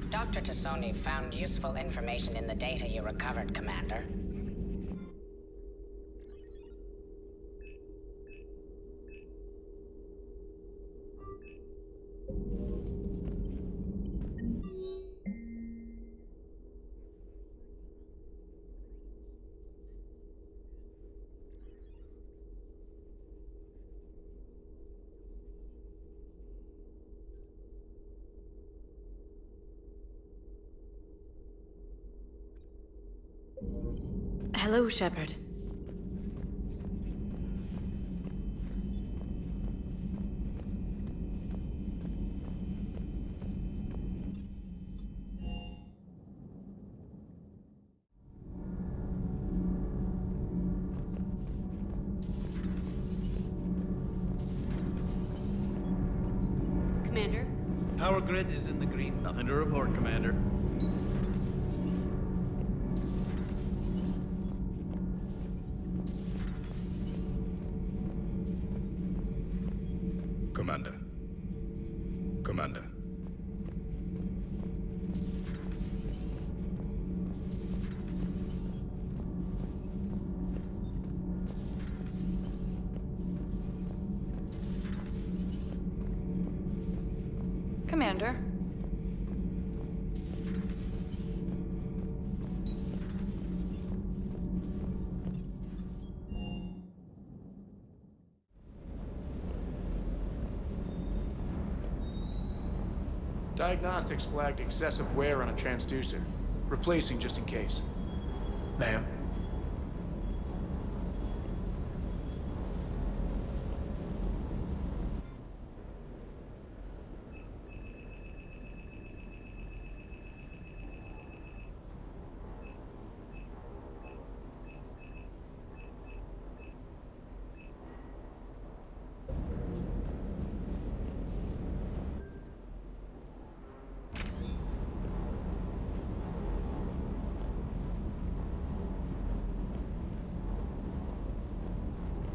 Dr. Tassoni found useful information in the data you recovered, Commander. Hello, Shepard. Commander? Power grid is in the green. Nothing to report, Commander. Commander. Commander. Commander. Diagnostics flagged excessive wear on a transducer. Replacing just in case. Ma'am?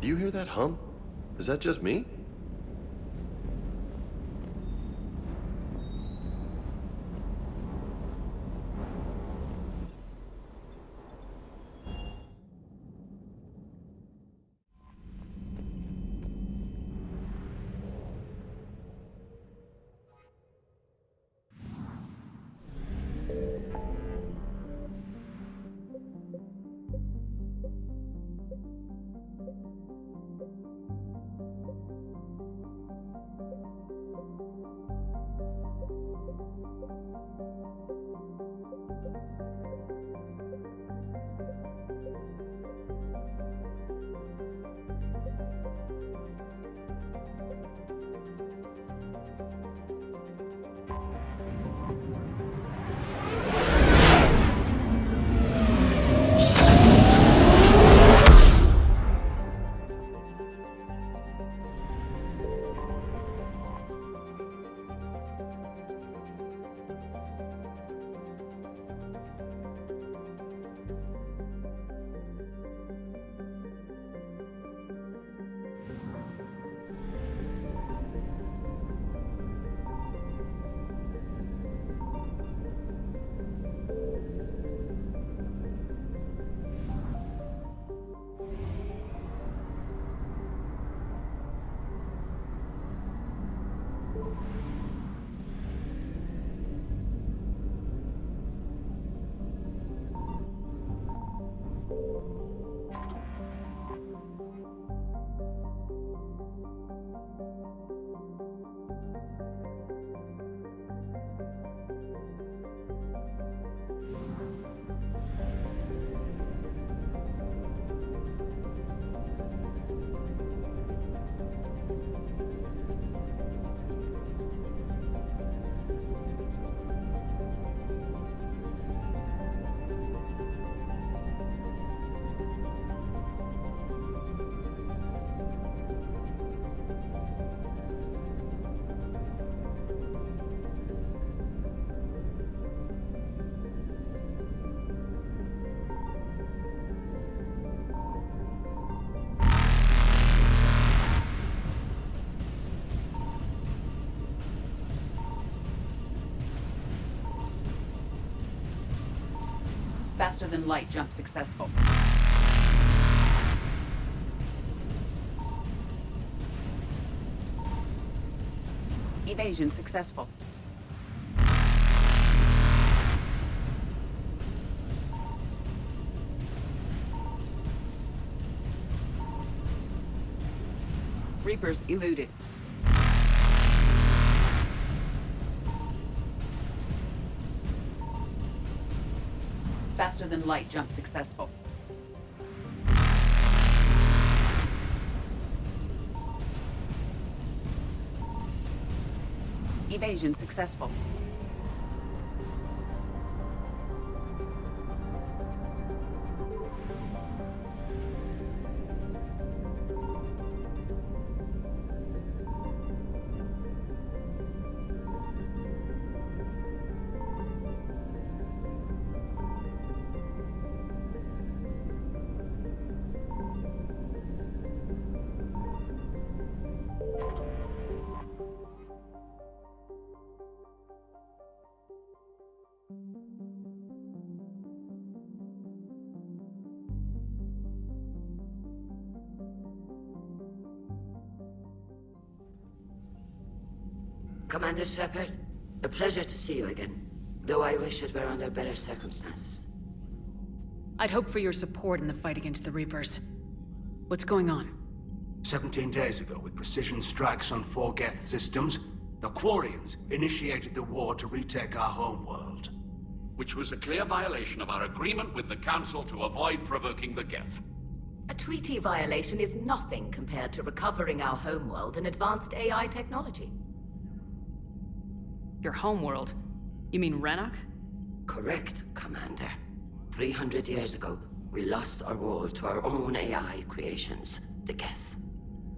Do you hear that hum? Is that just me? Faster than light jump successful. Evasion successful. Reapers eluded. Faster than light jump successful. Evasion successful. Commander Shepard, a pleasure to see you again, though I wish it were under better circumstances. I'd hope for your support in the fight against the Reapers. What's going on? 17 days ago, with precision strikes on 4 Geth systems, the Quarians initiated the war to retake our homeworld. Which was a clear violation of our agreement with the Council to avoid provoking the Geth. A treaty violation is nothing compared to recovering our homeworld and advanced AI technology. Your homeworld? You mean Rannoch? Correct, Commander. 300 years ago, we lost our world to our own AI creations, the Geth.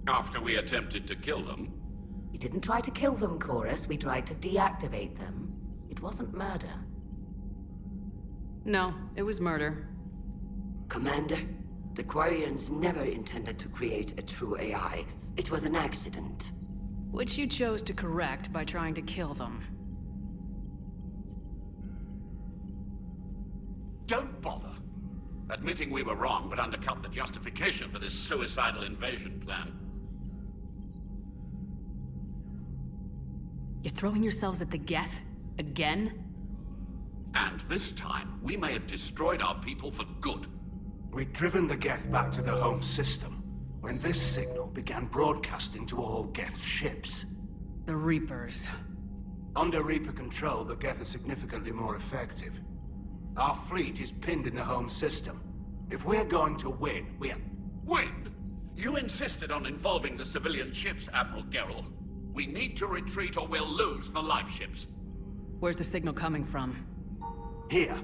After we attempted to kill them. We didn't try to kill them, Chorus. We tried to deactivate them. It wasn't murder. No, it was murder. Commander, the Quarians never intended to create a true AI. It was an accident. Which you chose to correct by trying to kill them. Don't bother. Admitting we were wrong would undercut the justification for this suicidal invasion plan. You're throwing yourselves at the Geth? Again? And this time, we may have destroyed our people for good. We'd driven the Geth back to the home system, when this signal began broadcasting to all Geth ships. The Reapers. Under Reaper control, the Geth are significantly more effective. Our fleet is pinned in the home system. If we're going to win, Win? You insisted on involving the civilian ships, Admiral Gerrel. We need to retreat or we'll lose the live ships. Where's the signal coming from? Here.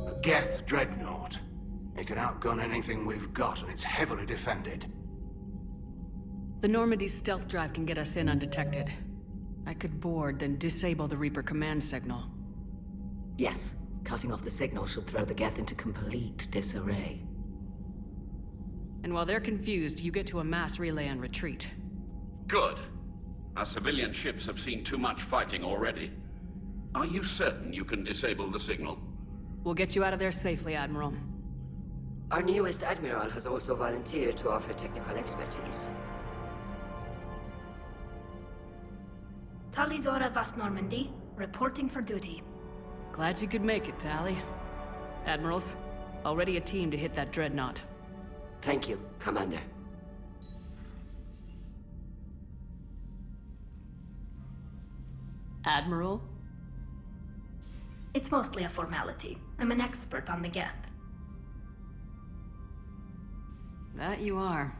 A Geth dreadnought. It can outgun anything we've got, and it's heavily defended. The Normandy's stealth drive can get us in undetected. I could board, then disable the Reaper command signal. Yes. Cutting off the signal should throw the Geth into complete disarray. And while they're confused, you get to a mass relay and retreat. Good. Our civilian ships have seen too much fighting already. Are you certain you can disable the signal? We'll get you out of there safely, Admiral. Our newest Admiral has also volunteered to offer technical expertise. Talizora Vast Normandy, reporting for duty. Glad you could make it, Tali. Admirals, already a team to hit that dreadnought. Thank you, Commander. Admiral? It's mostly a formality. I'm an expert on the Geth. That you are.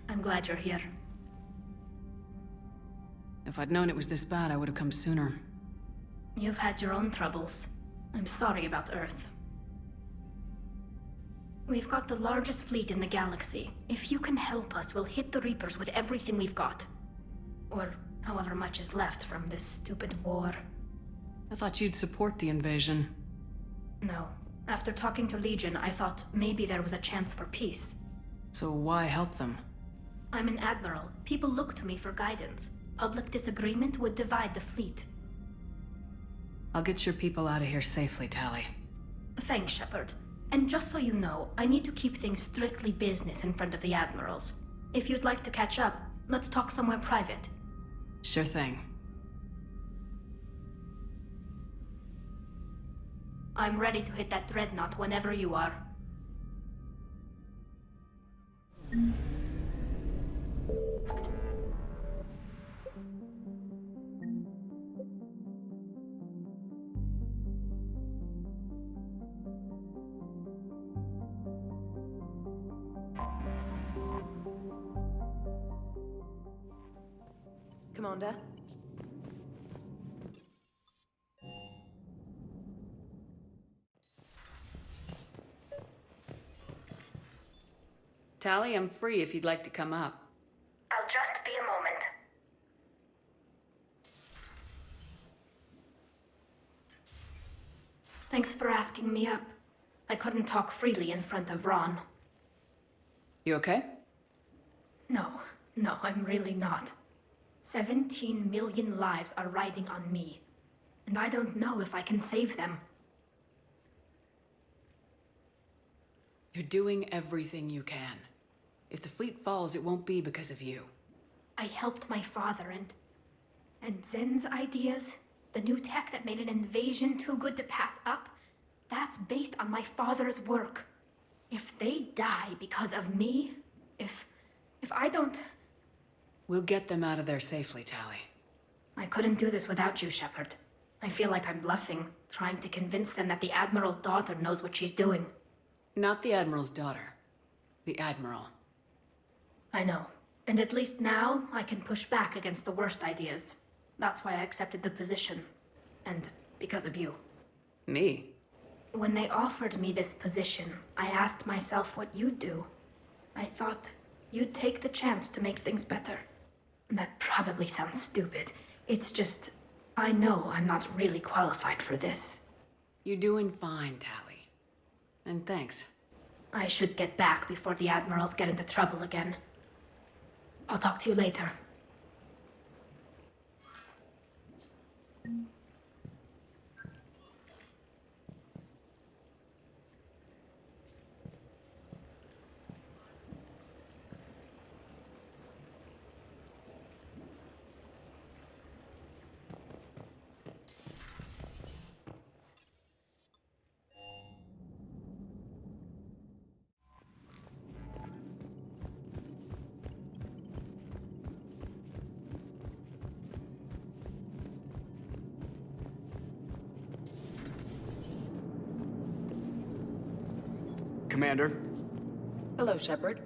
I'm glad you're here. If I'd known it was this bad, I would have come sooner. You've had your own troubles. I'm sorry about Earth. We've got the largest fleet in the galaxy. If you can help us, we'll hit the Reapers with everything we've got. Or however much is left from this stupid war. I thought you'd support the invasion. No. After talking to Legion, I thought maybe there was a chance for peace. So why help them? I'm an admiral. People look to me for guidance. Public disagreement would divide the fleet. I'll get your people out of here safely, Tali. Thanks, Shepard. And just so you know, I need to keep things strictly business in front of the Admirals. If you'd like to catch up, let's talk somewhere private. Sure thing. I'm ready to hit that dreadnought whenever you are. Commander? Tali, I'm free if you'd like to come up. I'll just be a moment. Thanks for asking me up. I couldn't talk freely in front of Ron. You okay? No, I'm really not. 17 million lives are riding on me, and I don't know if I can save them. You're doing everything you can. If the fleet falls, it won't be because of you. I helped my father and Zen's ideas, the new tech that made an invasion too good to pass up, that's based on my father's work. If they die because of me, if I don't... We'll get them out of there safely, Tali. I couldn't do this without you, Shepard. I feel like I'm bluffing, trying to convince them that the Admiral's daughter knows what she's doing. Not the Admiral's daughter. The Admiral. I know. And at least now, I can push back against the worst ideas. That's why I accepted the position. And because of you. Me? When they offered me this position, I asked myself what you'd do. I thought you'd take the chance to make things better. That probably sounds stupid. It's just, I know I'm not really qualified for this. You're doing fine, Tali. And thanks. I should get back before the Admirals get into trouble again. I'll talk to you later. Commander. Hello, Shepard.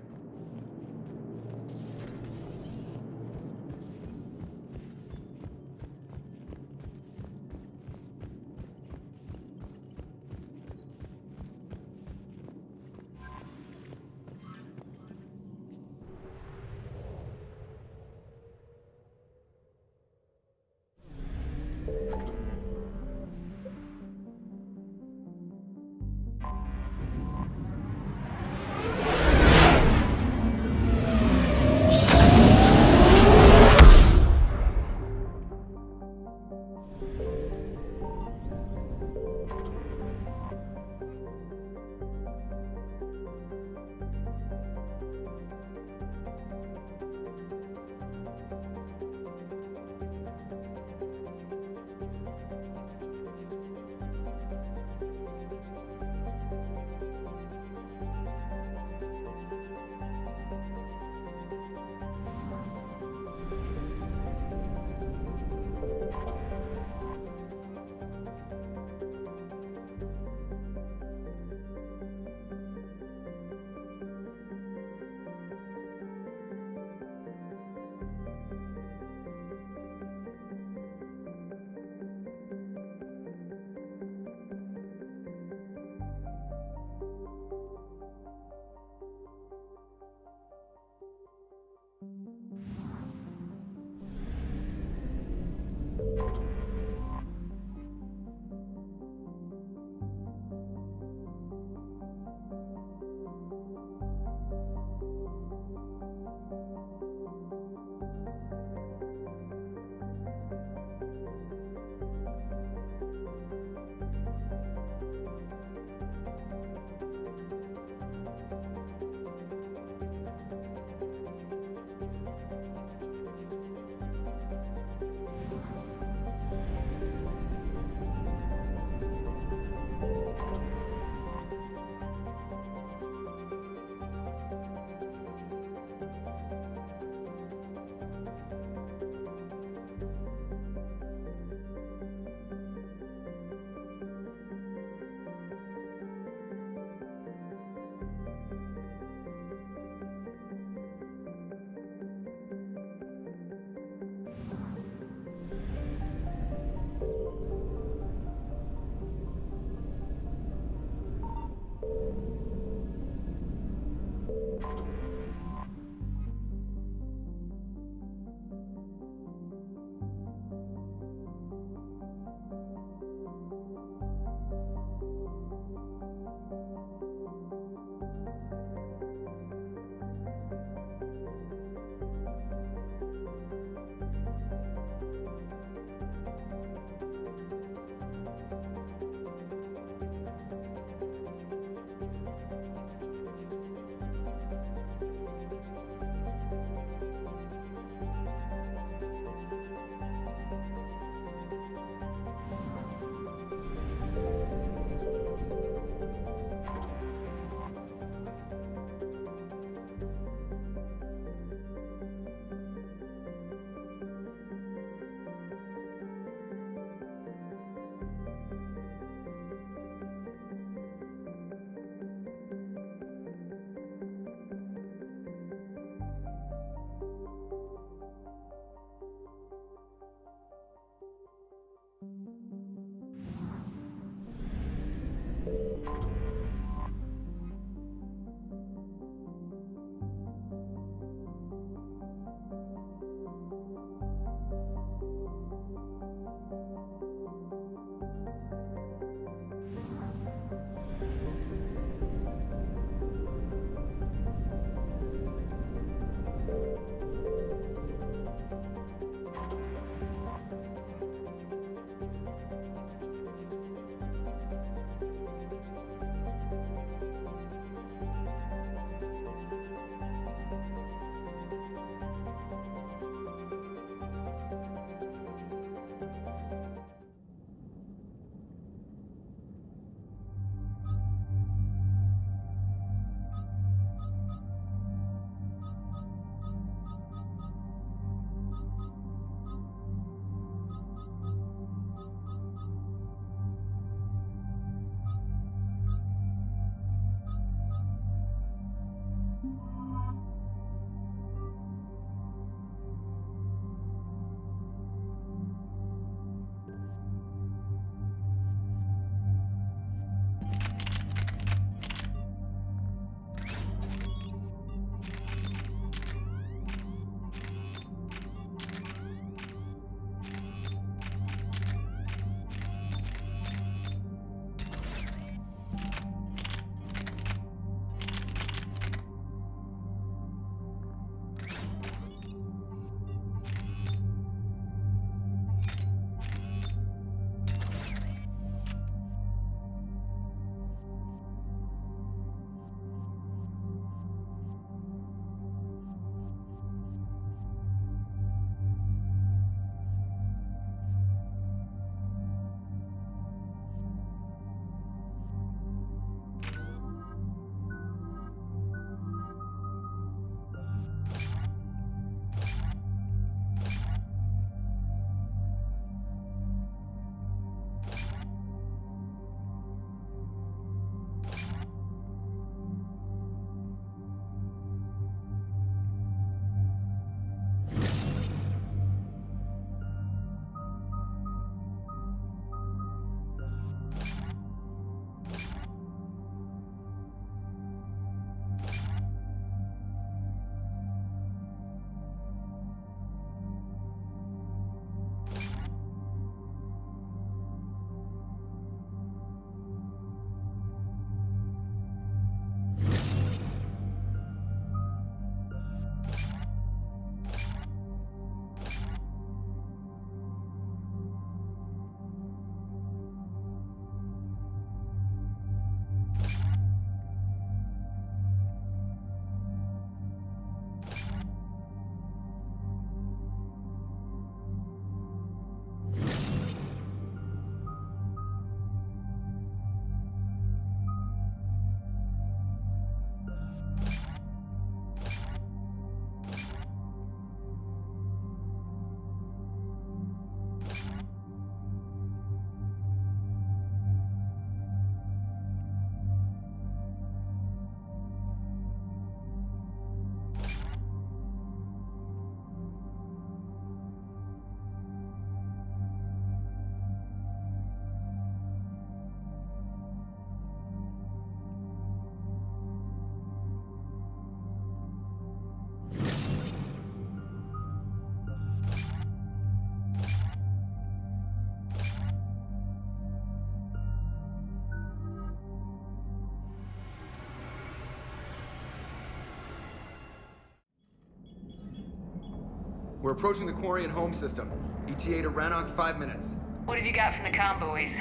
We're approaching the Quarian home system. ETA to Rannoch, 5 minutes. What have you got from the comm buoys?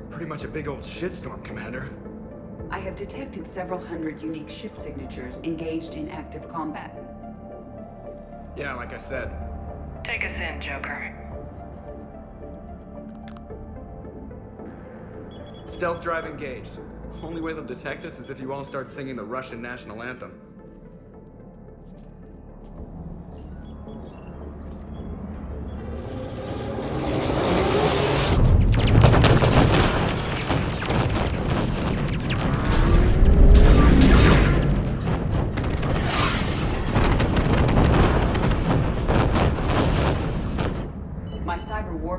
Pretty much a big old shitstorm, Commander. I have detected several hundred unique ship signatures engaged in active combat. Yeah, like I said. Take us in, Joker. Stealth drive engaged. Only way they'll detect us is if you all start singing the Russian national anthem.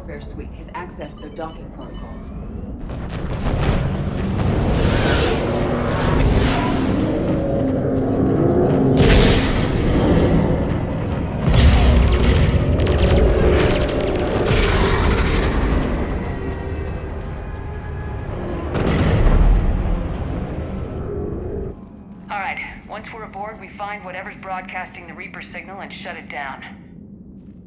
Warfare Suite has accessed their docking protocols. Alright, once we're aboard, we find whatever's broadcasting the Reaper signal and shut it down.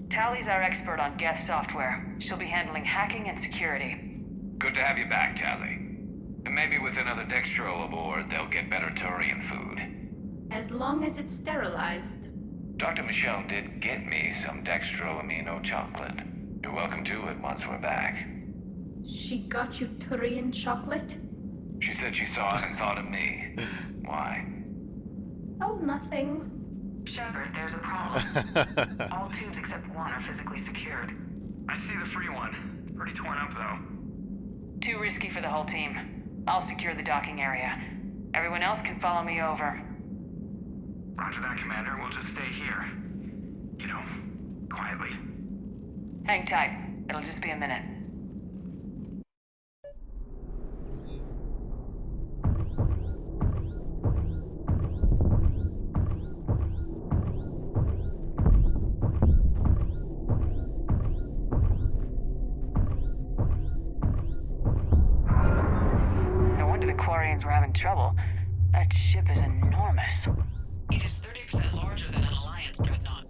Tally's our expert on Geth software. She'll be handling hacking and security. Good to have you back, Tally. And maybe with another Dextro aboard, they'll get better Turian food. As long as it's sterilized. Dr. Michelle did get me some Dextro Amino chocolate. You're welcome to it once we're back. She got you Turian chocolate? She said she saw it and thought of me. Why? Oh, nothing. Shepard, there's a problem. All tubes except one are physically secured. I see the free one. It's pretty torn up, though. Too risky for the whole team. I'll secure the docking area. Everyone else can follow me over. Roger that, Commander. We'll just stay here. You know, quietly. Hang tight. It'll just be a minute. We're having trouble. That ship is enormous. It is 30% larger than an Alliance dreadnought.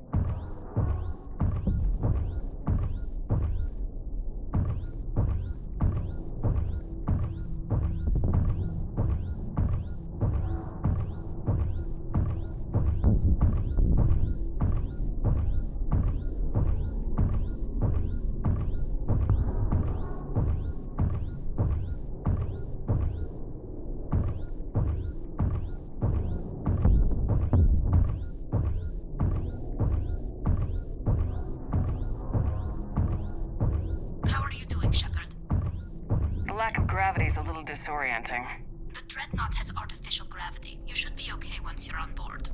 Gravity's a little disorienting. The Dreadnought has artificial gravity. You should be okay once you're on board.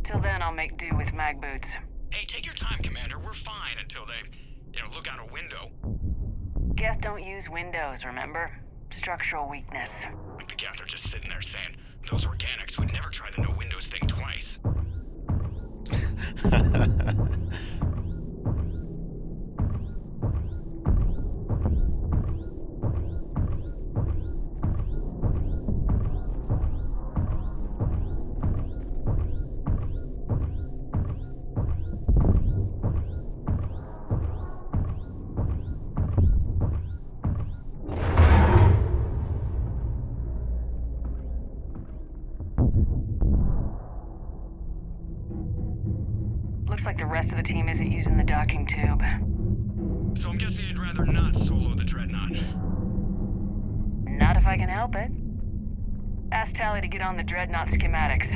Till then, I'll make do with mag boots. Hey, take your time, Commander. We're fine until they, look out a window. Geth don't use windows, remember? Structural weakness. Like the Geth are just sitting there saying, those organics would never try the no windows thing twice. Looks like the rest of the team isn't using the docking tube. So I'm guessing you'd rather not solo the Dreadnought. Not if I can help it. Ask Tally to get on the Dreadnought schematics.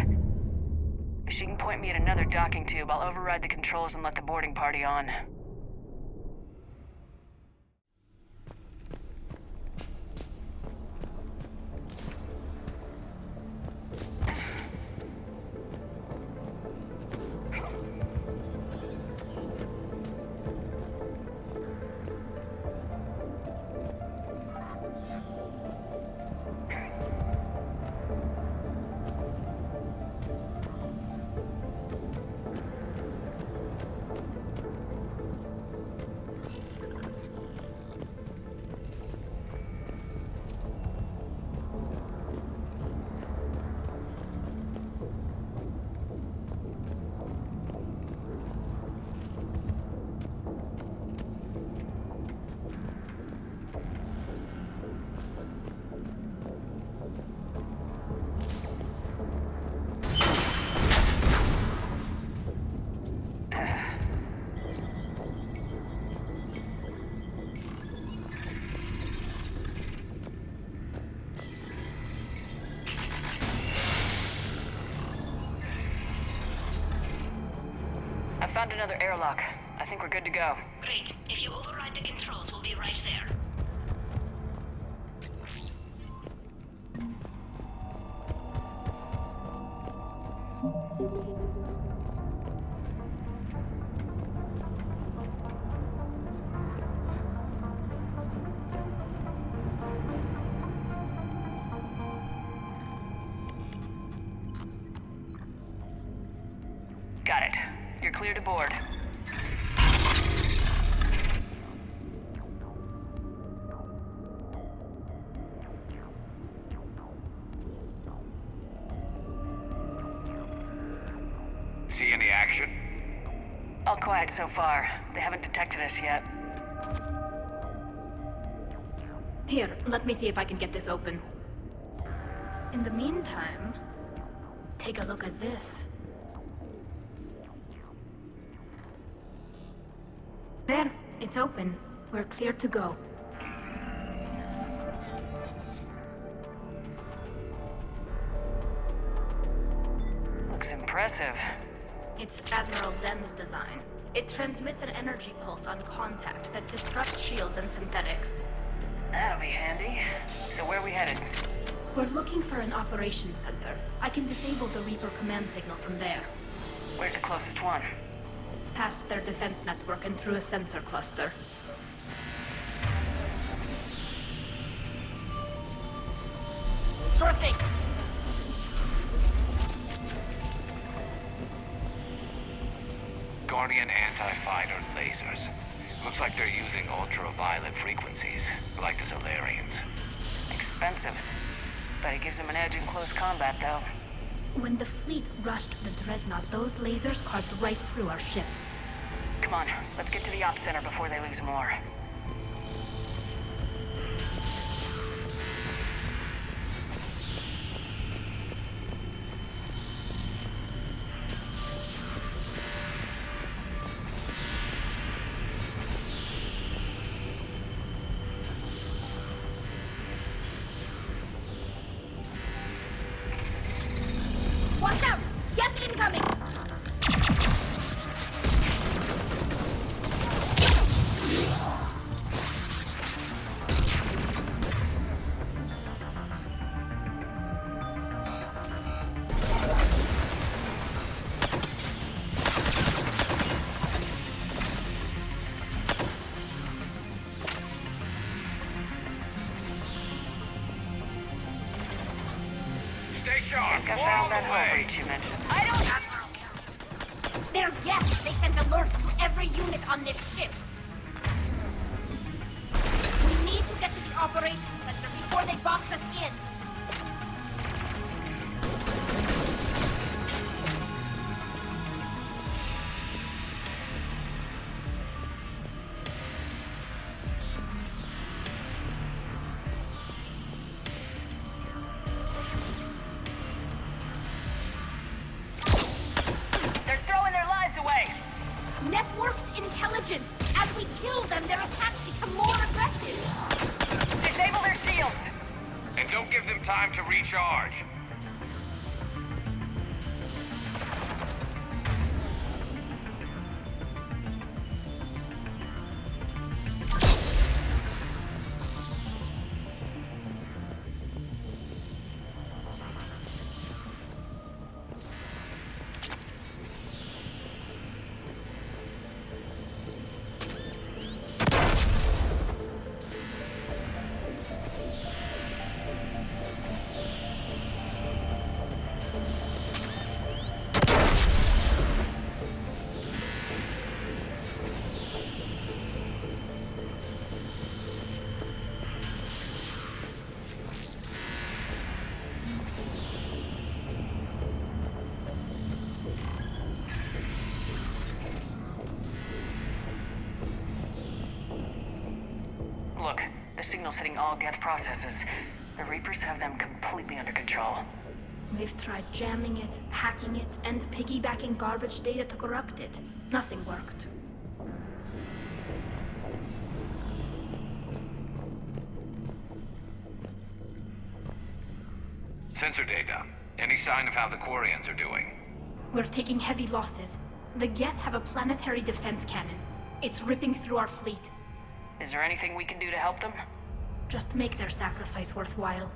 If she can point me at another docking tube, I'll override the controls and let the boarding party on. I found another airlock. I think we're good to go. Great. If you override the controls, we'll be right there. clear to board. See any action? All quiet so far. They haven't detected us yet. Here, let me see if I can get this open. In the meantime, take a look at this. There, it's open. We're clear to go. Looks impressive. It's Admiral Zen's design. It transmits an energy pulse on contact that disrupts shields and synthetics. That'll be handy. So where are we headed? We're looking for an operations center. I can disable the Reaper command signal from there. Where's the closest one? Past their defense network and through a sensor cluster. Sure thing! Guardian anti-fighter lasers. Looks like they're using ultraviolet frequencies, like the Solarians. Expensive. But it gives them an edge in close combat, though. When the fleet rushed the Dreadnought, those lasers carved right through our ships. Come on, let's get to the Ops Center before they lose more. Watch out! Get incoming! Stay sharp. I think I found that hull breach you mentioned. I don't... They're yes! They sent alerts to every unit on this ship. We need to get to the operations center before they box us in. They're throwing their lives away! Networked intelligence! As we kill them, their attacks become more aggressive! Disable their shields! And don't give them time to recharge. Look, the signal's hitting all Geth processes. The Reapers have them completely under control. We've tried jamming it, hacking it, and piggybacking garbage data to corrupt it. Nothing worked. Sensor data. Any sign of how the Quarians are doing? We're taking heavy losses. The Geth have a planetary defense cannon. It's ripping through our fleet. Is there anything we can do to help them? Just make their sacrifice worthwhile.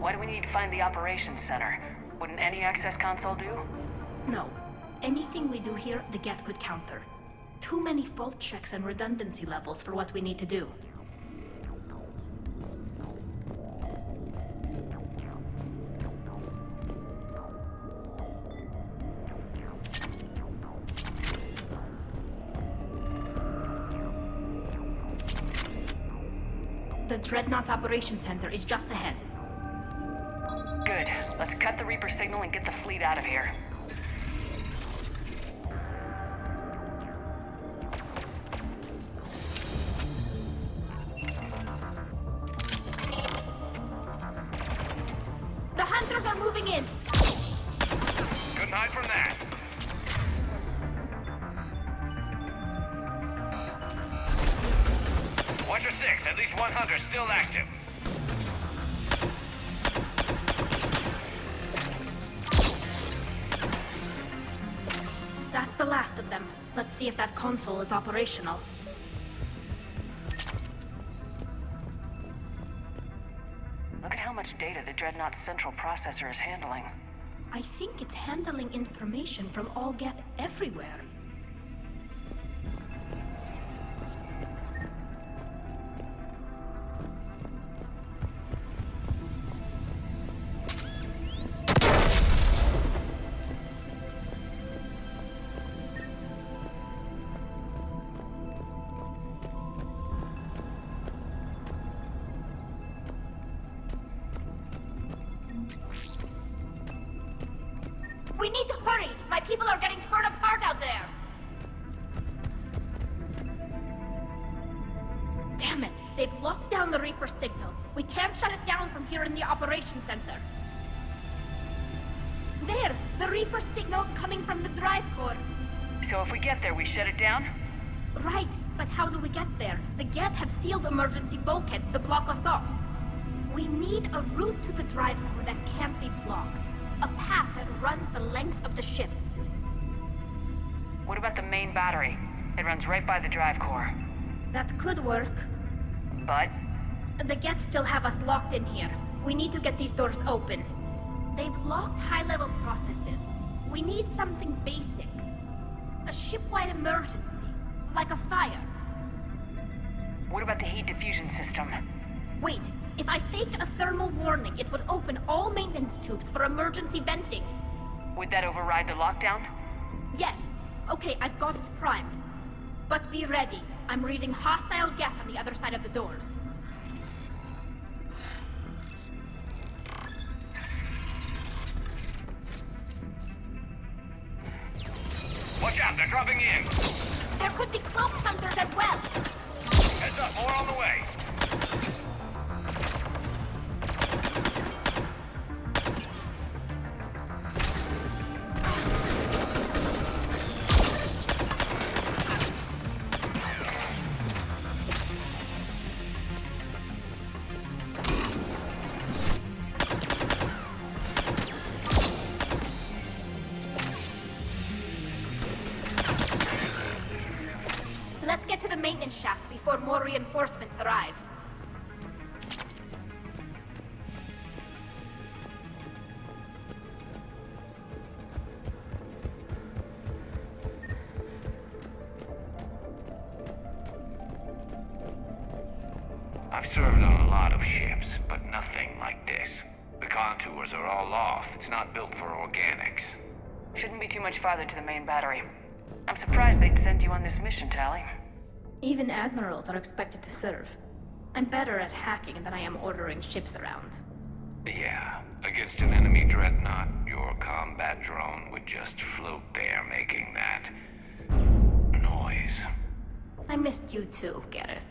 Why do we need to find the operations center? Wouldn't any access console do? No. Anything we do here, the Geth could counter. Too many fault checks and redundancy levels for what we need to do. The Dreadnought Operations Center is just ahead. Good. Let's cut the Reaper signal and get the fleet out of here. The hunters are moving in! Couldn't hide from that. Watcher 6, at least 100 still active. That's the last of them. Let's see if that console is operational. Look at how much data the Dreadnought's central processor is handling. I think it's handling information from all Geth everywhere. We need to hurry! My people are getting torn apart out there! Damn it! They've locked down the Reaper signal. We can't shut it down from here in the Operations Center. There! The Reaper signal's coming from the drive core. So if we get there, we shut it down? Right, but how do we get there? The Geth have sealed emergency bulkheads to block us off. We need a route to the drive core that can't be blocked. A path that runs the length of the ship. What about the main battery? It runs right by the drive core. That could work. But? The Geth still have us locked in here. We need to get these doors open. They've locked high-level processes. We need something basic. A ship-wide emergency. Like a fire. What about the heat diffusion system? Wait, if I faked a thermal warning, it would open all maintenance tubes for emergency venting. Would that override the lockdown? Yes. Okay, I've got it primed. But be ready. I'm reading hostile Geth on the other side of the doors. Watch out, they're dropping in. There could be cloak hunters as well. Heads up, more on the way. Let's get to the maintenance shaft before more reinforcements arrive. I've served on a lot of ships, but nothing like this. The contours are all off. It's not built for organics. Shouldn't be too much farther to the main battery. I'm surprised they'd send you on this mission, Tali. Even admirals are expected to serve. I'm better at hacking than I am ordering ships around. Yeah, against an enemy dreadnought, your combat drone would just float there making that noise. I missed you too, Garrus.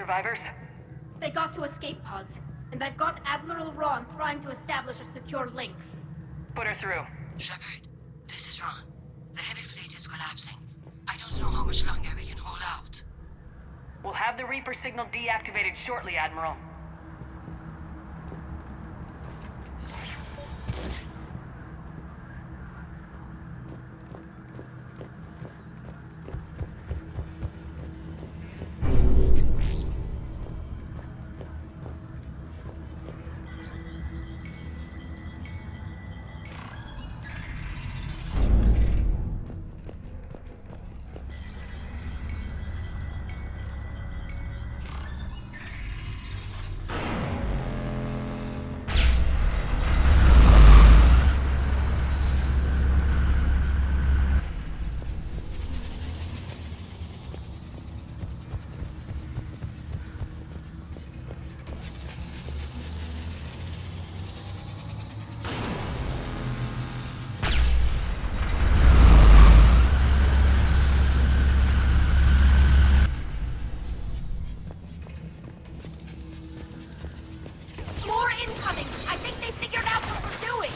survivors? They got to escape pods, and I've got Admiral Ron trying to establish a secure link. Put her through. Shepard, this is Ron. The heavy fleet is collapsing. I don't know how much longer we can hold out. We'll have the Reaper signal deactivated shortly, Admiral. More incoming! I think they figured out what we're doing!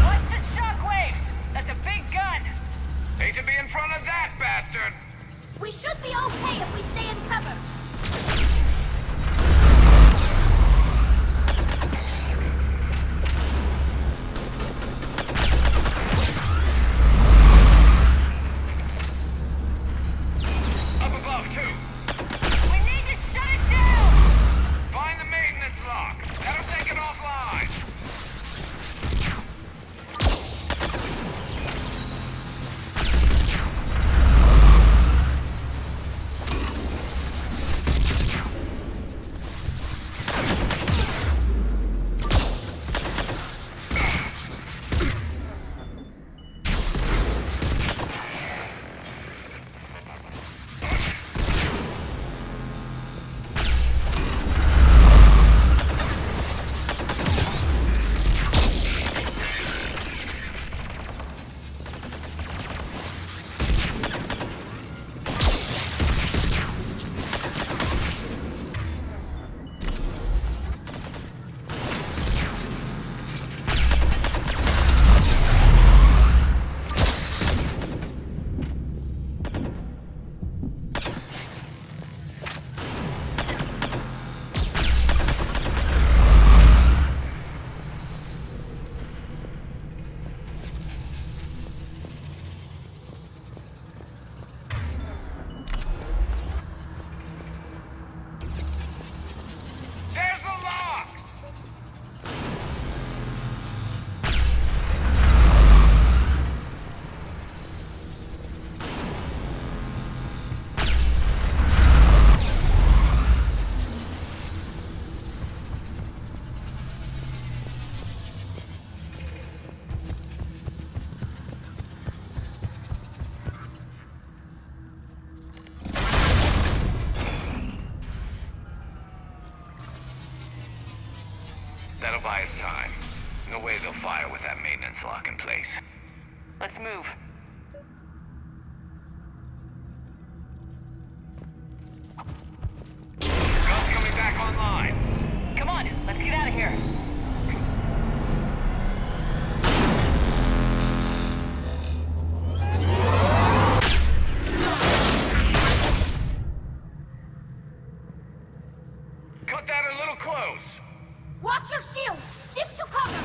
Watch the shockwaves! That's a big gun! Hate to be in front of that bastard! We should be okay if we stay in cover. Up above, too! We need to shut it down! Find the maintenance lock! That'll take it offline! There's the lock! That'll buy us time. No way they'll fire with that maintenance lock in place. Let's move. Guns coming back online. Come on, let's get out of here. Cut that a little close. Watch your shield! Stick to cover!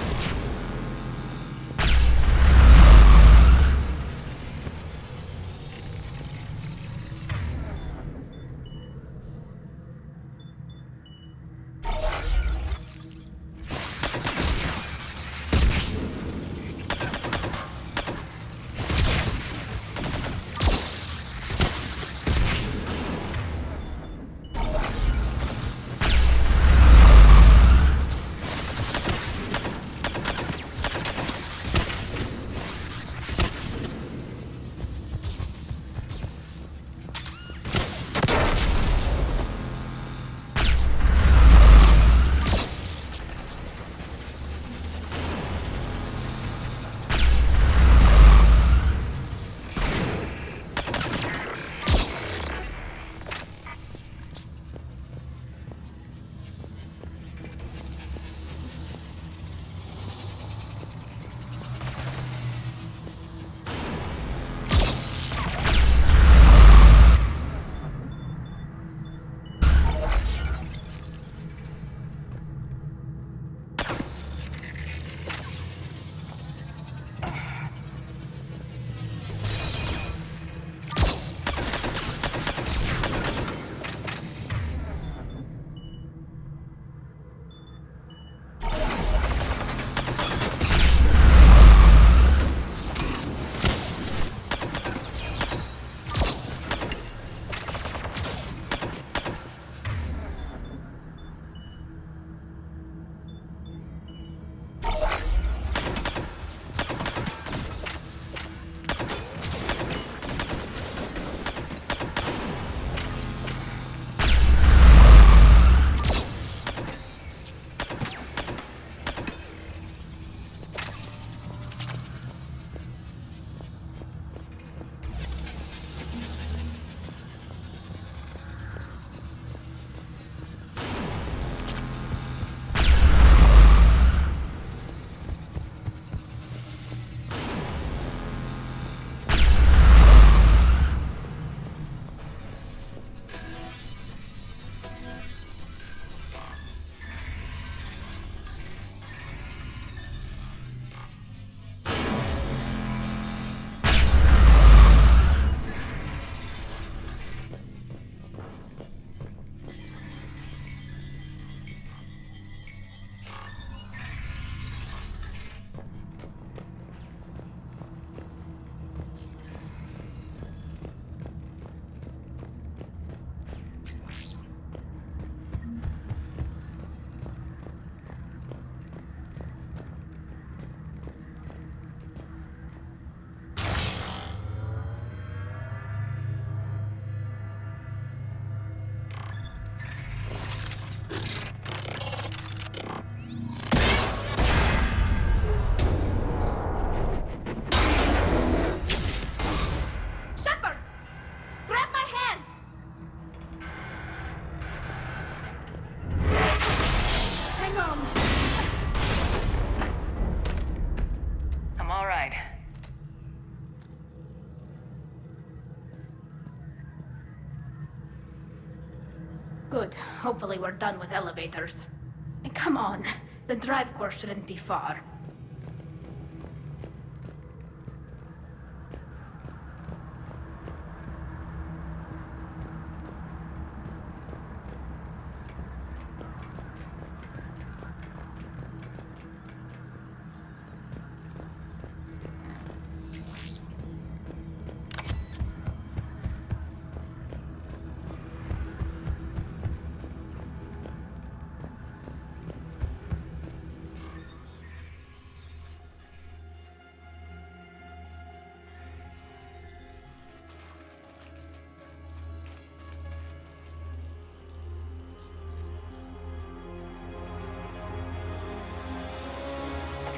Hopefully we're done with elevators. And come on, the drive course shouldn't be far.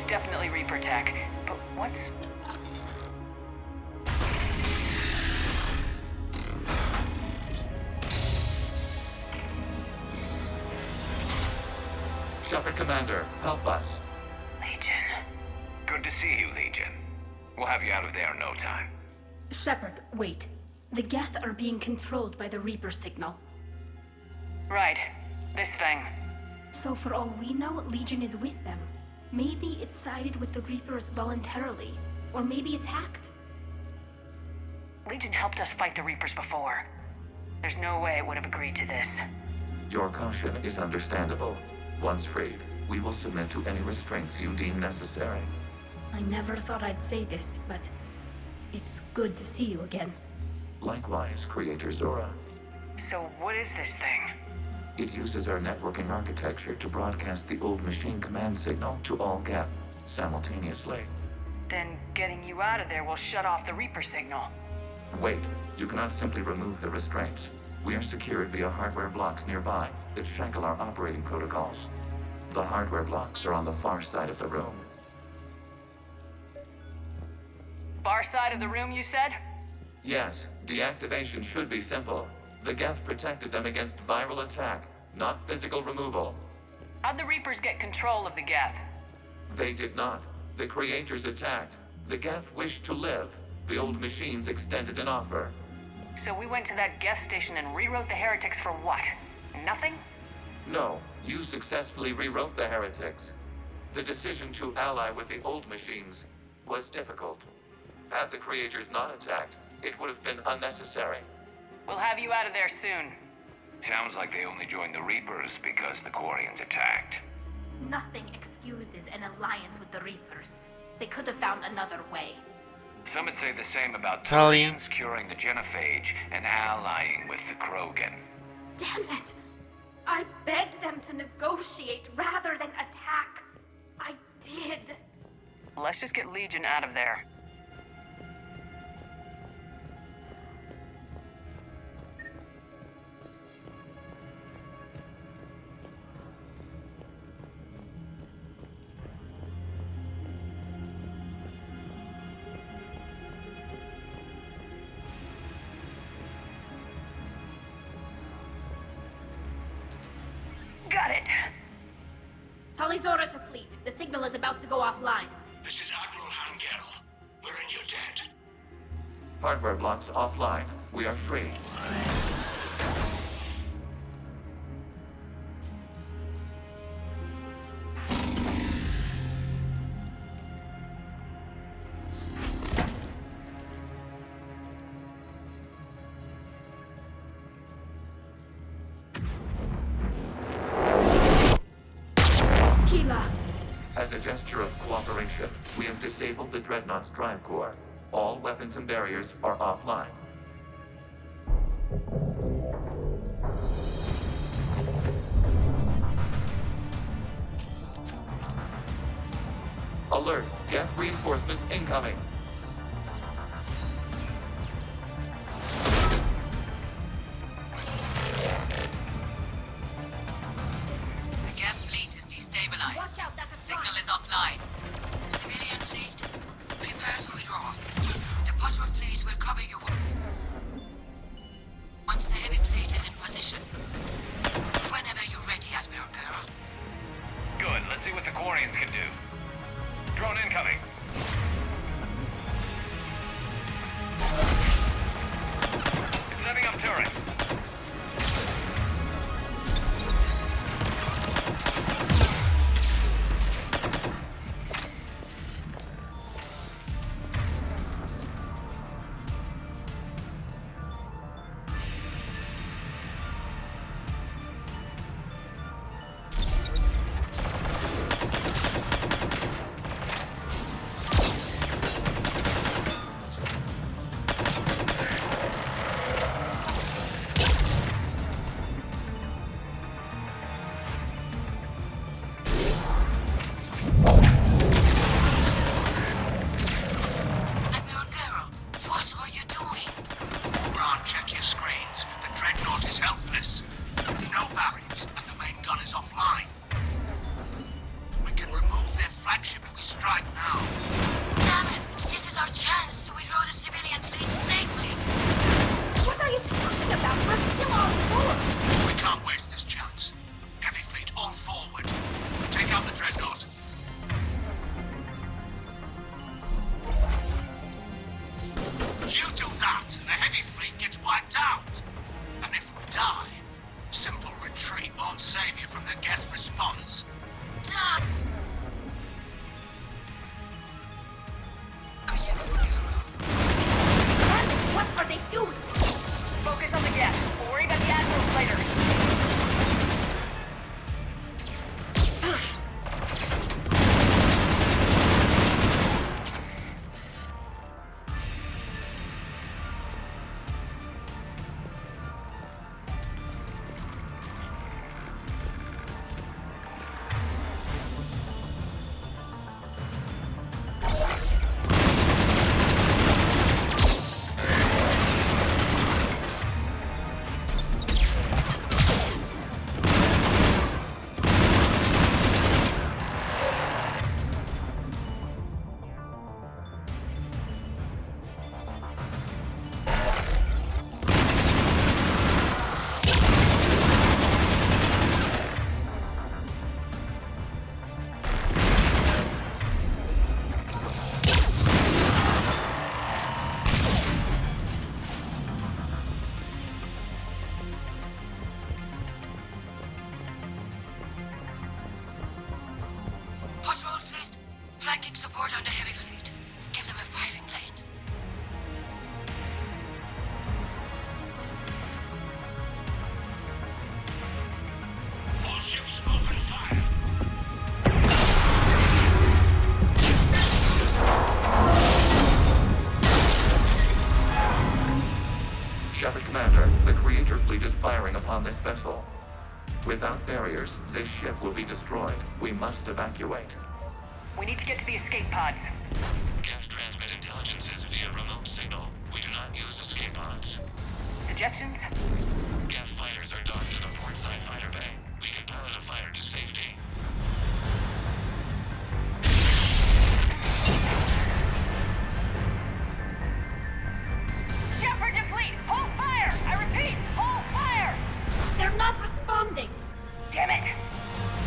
Definitely Reaper tech, but what's... Shepard Commander, help us. Legion. Good to see you, Legion. We'll have you out of there in no time. Shepard, wait. The Geth are being controlled by the Reaper signal. Right. This thing. So for all we know, Legion is with them. Maybe it sided with the Reapers voluntarily. Or maybe it's hacked. Legion helped us fight the Reapers before. There's no way it would have agreed to this. Your caution is understandable. Once freed, we will submit to any restraints you deem necessary. I never thought I'd say this, but it's good to see you again. Likewise, Creator Zora. So what is this thing? It uses our networking architecture to broadcast the old machine command signal to all Geth simultaneously. Then getting you out of there will shut off the Reaper signal. Wait, you cannot simply remove the restraints. We are secured via hardware blocks nearby that shackle our operating protocols. The hardware blocks are on the far side of the room. Far side of the room, you said? Yes, deactivation should be simple. The Geth protected them against viral attack, not physical removal. How'd the Reapers get control of the Geth? They did not. The Creators attacked. The Geth wished to live. The old machines extended an offer. So we went to that Geth station and rewrote the heretics for what? Nothing? No, you successfully rewrote the heretics. The decision to ally with the old machines was difficult. Had the Creators not attacked, it would have been unnecessary. We'll have you out of there soon. Sounds like they only joined the Reapers because the Quarians attacked. Nothing excuses an alliance with the Reapers. They could have found another way. Some would say the same about Tali. Turians curing the genophage and allying with the Krogan. Damn it! I begged them to negotiate rather than attack. I did. Let's just get Legion out of there. Got it. Tali Zora to fleet. The signal is about to go offline. This is Admiral Hangel. We're in your debt. Hardware blocks offline. We are free. As a gesture of cooperation, we have disabled the Dreadnought's drive core. All weapons and barriers are offline. Alert! Geth reinforcements incoming! The Geth fleet is destabilized. Watch out, that's a Signal is offline. Civilian fleet, prepare to withdraw. The Butler fleet will cover you. Once the heavy fleet is in position. Whenever you're ready, Admiral Girl. Good, let's see what the Quarians can do. Drone incoming. It's setting up turrets. response. What are they doing? Focus on the gas. We'll worry about the admirals later. Patrol fleet, flanking support on the heavy fleet. Give them a firing lane. All ships open fire. Shepard Commander, the Creator fleet is firing upon this vessel. Without barriers, this ship will be destroyed. We must evacuate. We need to get to the escape pods. Geth transmit intelligences via remote signal. We do not use escape pods. Suggestions? Geth fighters are docked in the portside fighter bay. We can pilot a fighter to safety. Shepard to fleet! Hold fire! I repeat, hold fire! They're not responding. Damn it!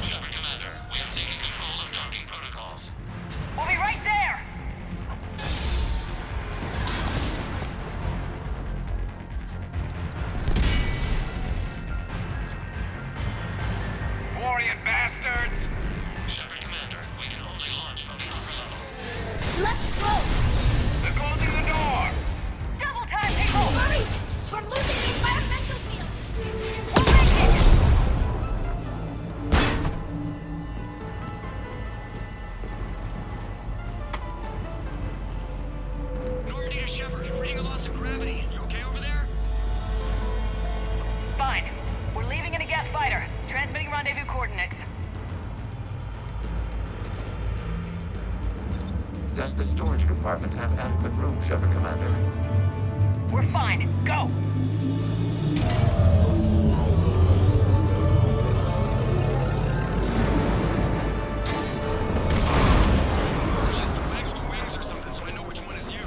Shepard Commander, we have taken control of docking protocols. We'll be right there! Warrior bastards! Shepard Commander, we can only launch from the upper level. Let's go! They're closing the door! Double time, people! Hurry! We're losing the environmental field! We'll make it! Normandy to Shepard, reading a loss of gravity. You okay over there? Fine. We're leaving in a Geth fighter. Transmitting rendezvous coordinates. Does the storage compartment have adequate room, Shepard Commander? We're fine. Go! Just waggle the wings or something so I know which one is you.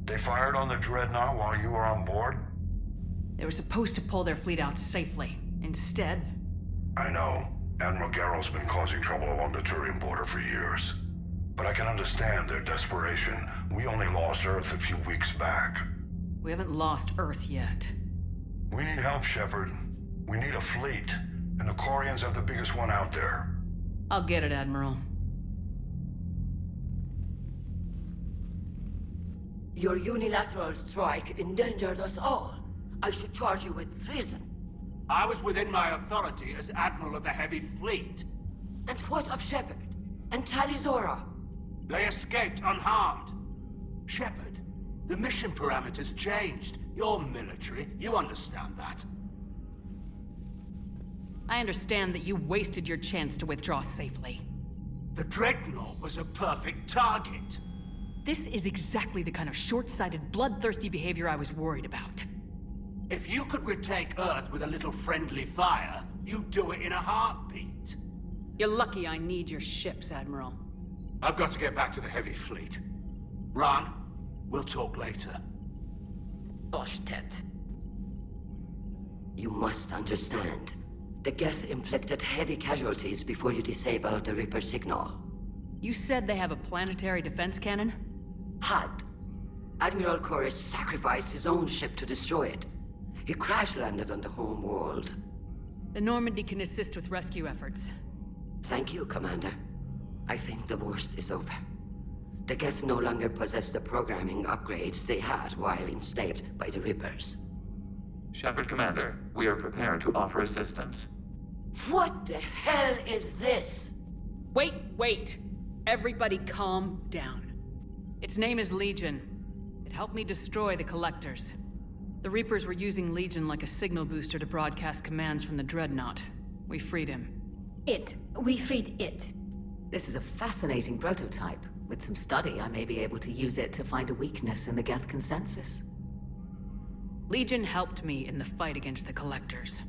They fired on the Dreadnought while you were on board? They were supposed to pull their fleet out safely. Instead... I know. Admiral Garrow's been causing trouble along the Turian border for years. But I can understand their desperation. We only lost Earth a few weeks back. We haven't lost Earth yet. We need help, Shepard. We need a fleet. And the Quarians have the biggest one out there. I'll get it, Admiral. Your unilateral strike endangered us all. I should charge you with treason. I was within my authority as Admiral of the Heavy Fleet. And what of Shepard? And Talizora? They escaped unharmed. Shepard, the mission parameters changed. You're military. You understand that. I understand that you wasted your chance to withdraw safely. The Dreadnought was a perfect target. This is exactly the kind of short-sighted, bloodthirsty behavior I was worried about. If you could retake Earth with a little friendly fire, you'd do it in a heartbeat. You're lucky I need your ships, Admiral. I've got to get back to the Heavy Fleet. Ron, we'll talk later. Oshtet. You must understand. The Geth inflicted heavy casualties before you disabled the Reaper signal. You said they have a planetary defense cannon? Had. Admiral Koris sacrificed his own ship to destroy it. He crash-landed on the home world. The Normandy can assist with rescue efforts. Thank you, Commander. I think the worst is over. The Geth no longer possess the programming upgrades they had while enslaved by the Reapers. Shepard Commander, we are prepared to offer assistance. What the hell is this? Wait! Everybody calm down. Its name is Legion. It helped me destroy the Collectors. The Reapers were using Legion like a signal booster to broadcast commands from the Dreadnought. We freed him. We freed it. This is a fascinating prototype. With some study, I may be able to use it to find a weakness in the Geth consensus. Legion helped me in the fight against the Collectors.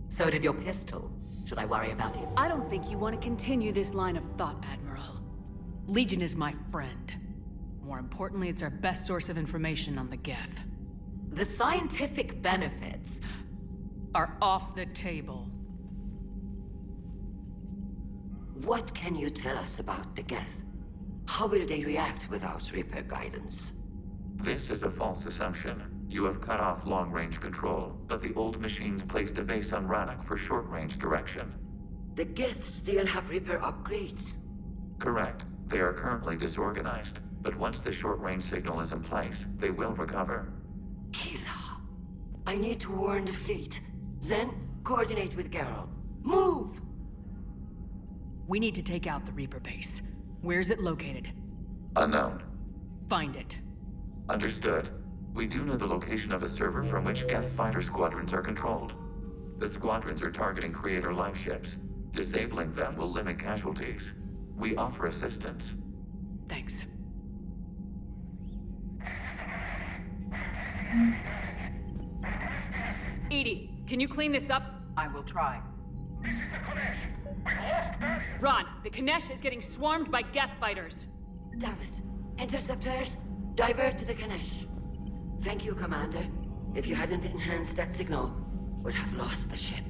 So did your pistol. Should I worry about it? I don't think you want to continue this line of thought, Admiral. Legion is my friend. More importantly, it's our best source of information on the Geth. The scientific benefits are off the table. What can you tell us about the Geth? How will they react without Reaper guidance? This is a false assumption. You have cut off long-range control, but the old machines placed a base on Rannoch for short-range direction. The Geth still have Reaper upgrades? Correct. They are currently disorganized, but once the short-range signal is in place, they will recover. Kila, I need to warn the fleet. Then, coordinate with Geralt. Move! We need to take out the Reaper base. Where is it located? Unknown. Find it. Understood. We do know the location of a server from which Geth fighter squadrons are controlled. The squadrons are targeting Creator life ships. Disabling them will limit casualties. We offer assistance. Thanks. EDI, can you clean this up? I will try. This is the Konesh. We've lost barrier. Ron, the Konesh is getting swarmed by Geth fighters. Damn it. Interceptors, divert to the Konesh. Thank you, Commander. If you hadn't enhanced that signal, we'd have lost the ship.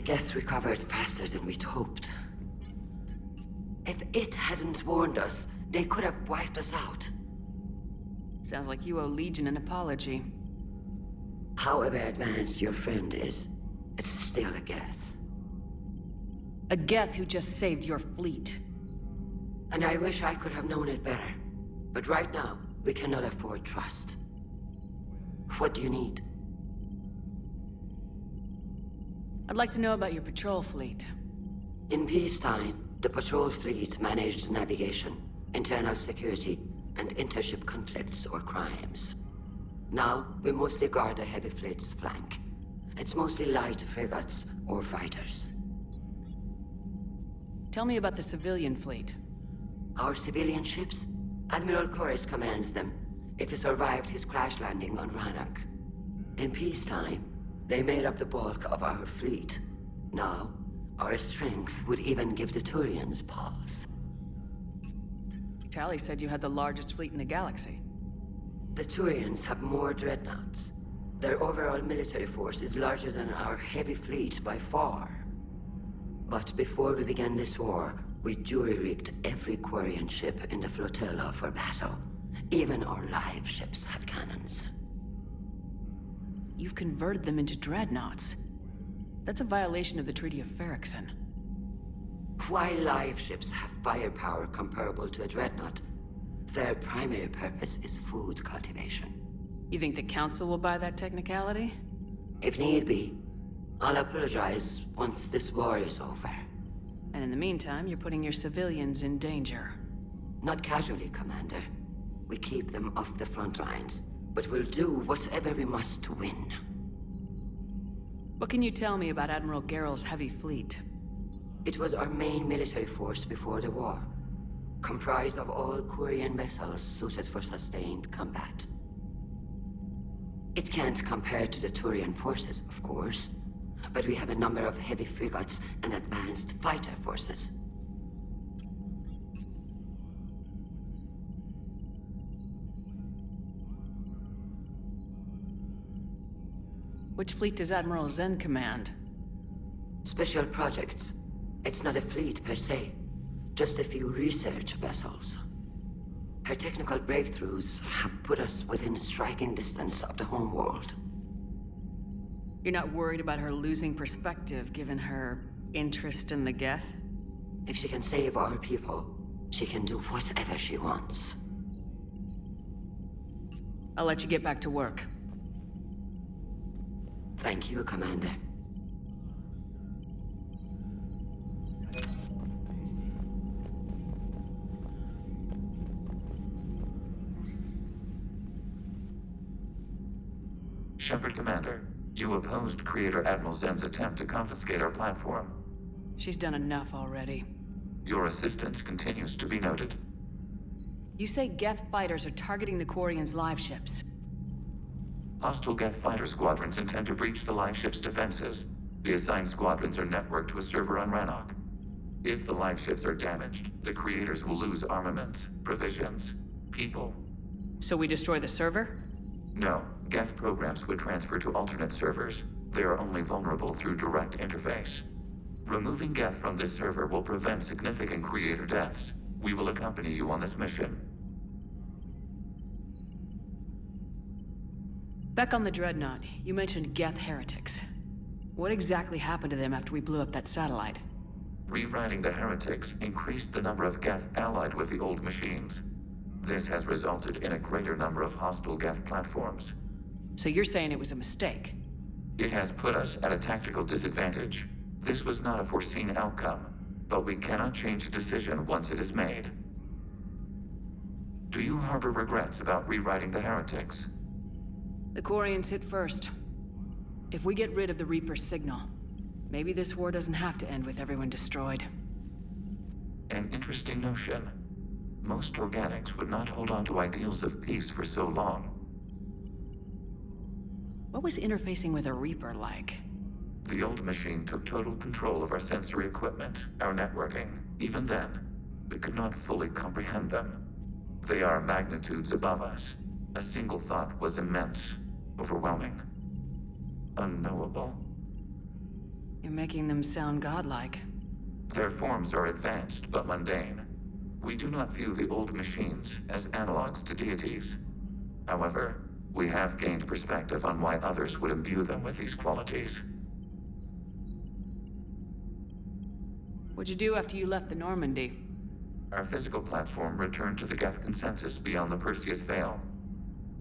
Geth recovered faster than we'd hoped. If it hadn't warned us, they could have wiped us out. Sounds like you owe Legion an apology. However advanced your friend is, it's still a Geth. A Geth who just saved your fleet. And I wish I could have known it better. But right now, we cannot afford trust. What do you need? I'd like to know about your patrol fleet. In peacetime, the patrol fleet managed navigation, internal security, and intership conflicts or crimes. Now, we mostly guard the heavy fleet's flank. It's mostly light frigates or fighters. Tell me about the civilian fleet. Our civilian ships? Admiral Corus commands them. If he survived his crash landing on Rannoch. In peacetime, they made up the bulk of our fleet. Now, our strength would even give the Turians pause. Tali said you had the largest fleet in the galaxy. The Turians have more dreadnoughts. Their overall military force is larger than our heavy fleet by far. But before we began this war, we jury-rigged every Quarian ship in the flotilla for battle. Even our live ships have cannons. You've converted them into dreadnoughts. That's a violation of the Treaty of Ferrixon. While live ships have firepower comparable to a dreadnought, their primary purpose is food cultivation. You think the Council will buy that technicality? If need be, I'll apologize once this war is over. And in the meantime, you're putting your civilians in danger. Not casually, Commander. We keep them off the front lines, but we'll do whatever we must to win. What can you tell me about Admiral Geral's heavy fleet? It was our main military force before the war, comprised of all Quarian vessels suited for sustained combat. It can't compare to the Turian forces, of course, but we have a number of heavy frigates and advanced fighter forces. Which fleet does Admiral Zen command? Special projects. It's not a fleet per se, just a few research vessels. Her technical breakthroughs have put us within striking distance of the homeworld. You're not worried about her losing perspective given her interest in the Geth? If she can save our people, she can do whatever she wants. I'll let you get back to work. Thank you, Commander. Shepard Commander, you opposed Creator Admiral Zen's attempt to confiscate our platform. She's done enough already. Your assistance continues to be noted. You say Geth fighters are targeting the Quarians' live ships. Hostile Geth fighter squadrons intend to breach the live ship's defenses. The assigned squadrons are networked to a server on Rannoch. If the live ships are damaged, the Creators will lose armaments, provisions, people. So we destroy the server? No. Geth programs would transfer to alternate servers. They are only vulnerable through direct interface. Removing Geth from this server will prevent significant Creator deaths. We will accompany you on this mission. Back on the Dreadnought, you mentioned Geth heretics. What exactly happened to them after we blew up that satellite? Rewriting the heretics increased the number of Geth allied with the old machines. This has resulted in a greater number of hostile Geth platforms. So you're saying it was a mistake? It has put us at a tactical disadvantage. This was not a foreseen outcome, but we cannot change a decision once it is made. Do you harbor regrets about rewriting the heretics? The Quarians hit first. If we get rid of the Reaper's signal, maybe this war doesn't have to end with everyone destroyed. An interesting notion. Most organics would not hold on to ideals of peace for so long. What was interfacing with a Reaper like? The old machine took total control of our sensory equipment, our networking. Even then, we could not fully comprehend them. They are magnitudes above us. A single thought was immense, overwhelming, unknowable. You're making them sound godlike. Their forms are advanced but mundane. We do not view the old machines as analogs to deities. However, we have gained perspective on why others would imbue them with these qualities. What'd you do after you left the Normandy? Our physical platform returned to the Geth consensus beyond the Perseus Veil.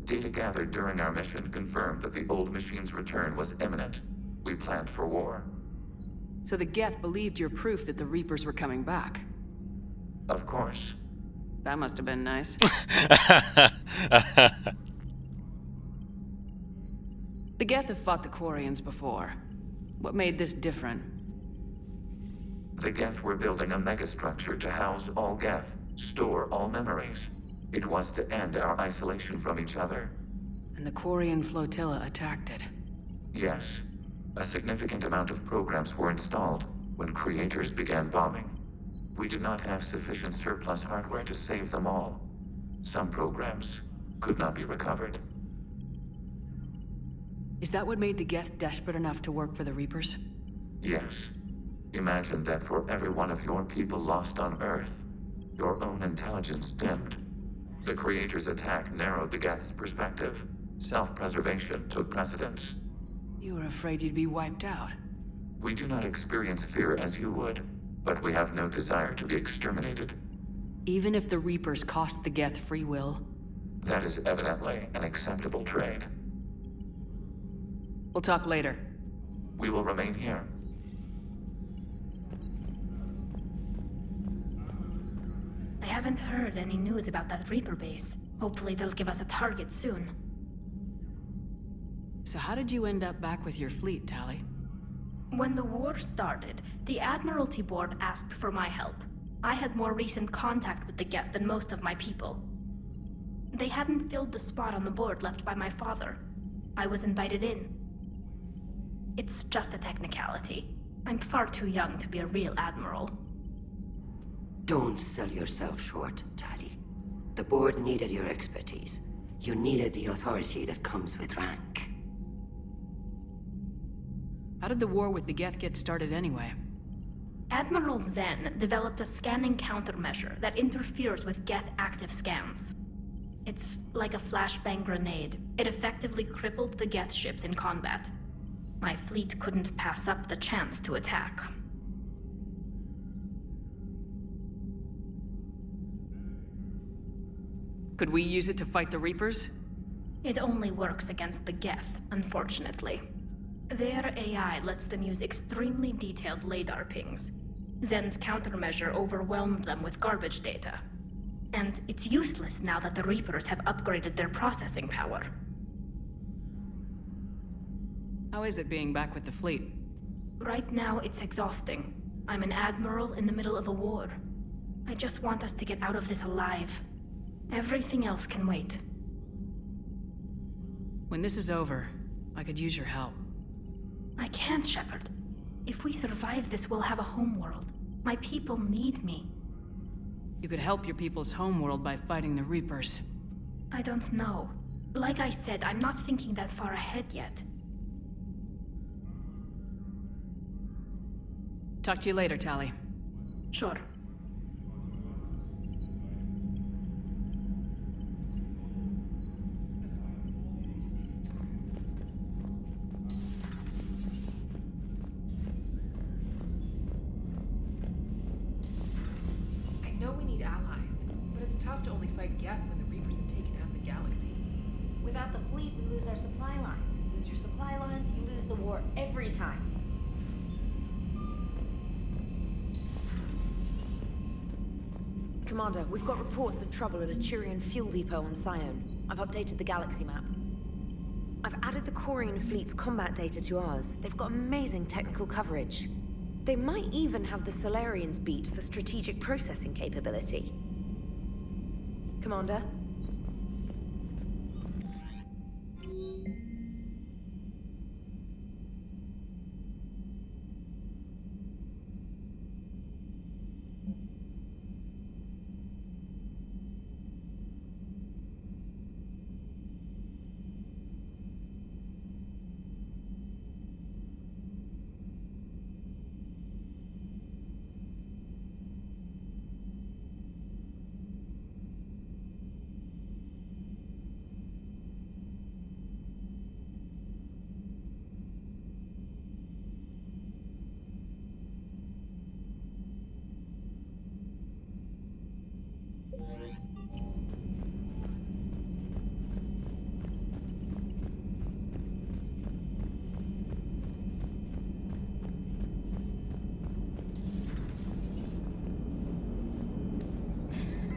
Data gathered during our mission confirmed that the old machine's return was imminent. We planned for war. So the Geth believed your proof that the Reapers were coming back? Of course. That must have been nice. The Geth have fought the Quarians before. What made this different? The Geth were building a megastructure to house all Geth, store all memories. It was to end our isolation from each other. And the Quarian flotilla attacked it. Yes. A significant amount of programs were installed when creators began bombing. We did not have sufficient surplus hardware to save them all. Some programs could not be recovered. Is that what made the Geth desperate enough to work for the Reapers? Yes. Imagine that for every one of your people lost on Earth, your own intelligence dimmed. The Creator's attack narrowed the Geth's perspective. Self-preservation took precedence. You were afraid you'd be wiped out. We do not experience fear as you would, but we have no desire to be exterminated. Even if the Reapers cost the Geth free will? That is evidently an acceptable trade. We'll talk later. We will remain here. I haven't heard any news about that Reaper base. Hopefully they'll give us a target soon. So how did you end up back with your fleet, Tali? When the war started, the Admiralty Board asked for my help. I had more recent contact with the Geth than most of my people. They hadn't filled the spot on the board left by my father. I was invited in. It's just a technicality. I'm far too young to be a real admiral. Don't sell yourself short, Tali. The board needed your expertise. You needed the authority that comes with rank. How did the war with the Geth get started anyway? Admiral Zen developed a scanning countermeasure that interferes with Geth active scans. It's like a flashbang grenade. It effectively crippled the Geth ships in combat. My fleet couldn't pass up the chance to attack. Could we use it to fight the Reapers? It only works against the Geth, unfortunately. Their AI lets them use extremely detailed LADAR pings. Zen's countermeasure overwhelmed them with garbage data. And it's useless now that the Reapers have upgraded their processing power. How is it being back with the fleet? Right now, it's exhausting. I'm an admiral in the middle of a war. I just want us to get out of this alive. Everything else can wait. When this is over, I could use your help. I can't, Shepard. If we survive this, we'll have a homeworld. My people need me. You could help your people's homeworld by fighting the Reapers. I don't know. Like I said, I'm not thinking that far ahead yet. Talk to you later, Tali. Sure. I know we need allies, but it's tough to only fight Geth when the Reapers have taken half the galaxy. Without the fleet, we lose our supply lines. You lose your supply lines, you lose the war every time. Commander, we've got reports of trouble at a Turian fuel depot on Sione. I've updated the galaxy map. I've added the Quarian fleet's combat data to ours. They've got amazing technical coverage. They might even have the Solarians beat for strategic processing capability. Commander?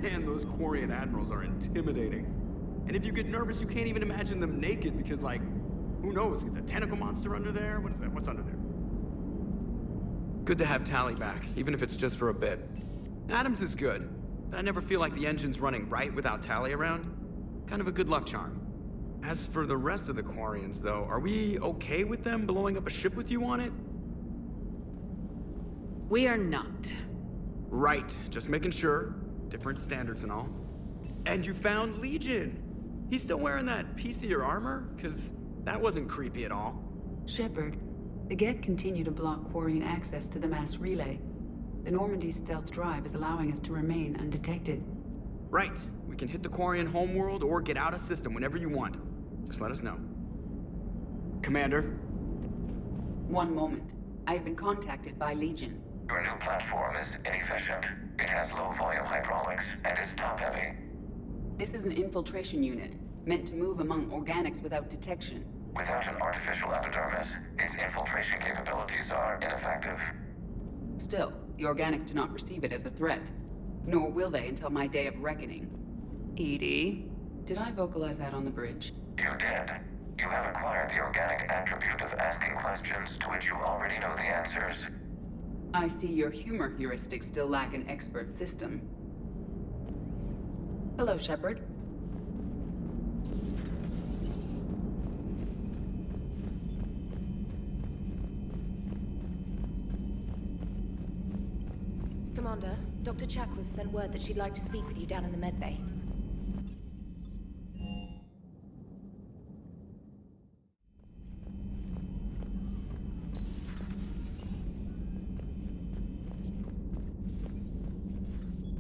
Man, those Quarian admirals are intimidating. And if you get nervous, you can't even imagine them naked because, like, who knows? Is a tentacle monster under there? What is that? What's under there? Good to have Tali back, even if it's just for a bit. Adams is good, but I never feel like the engine's running right without Tali around. Kind of a good luck charm. As for the rest of the Quarians, though, are we okay with them blowing up a ship with you on it? We are not. Right, just making sure. Different standards and all. And you found Legion! He's still wearing that piece of your armor? Because that wasn't creepy at all. Shepard, the Geth continue to block Quarian access to the mass relay. The Normandy stealth drive is allowing us to remain undetected. Right. We can hit the Quarian homeworld or get out of system whenever you want. Just let us know. Commander? One moment. I have been contacted by Legion. Your new platform is inefficient. It has low-volume hydraulics and is top-heavy. This is an infiltration unit, meant to move among organics without detection. Without an artificial epidermis, its infiltration capabilities are ineffective. Still, the organics do not perceive it as a threat. Nor will they until my day of reckoning. EDI? Did I vocalize that on the bridge? You did. You have acquired the organic attribute of asking questions to which you already know the answers. I see your humor heuristics still lack an expert system. Hello, Shepard. Commander, Dr. Chakwas sent word that she'd like to speak with you down in the med bay.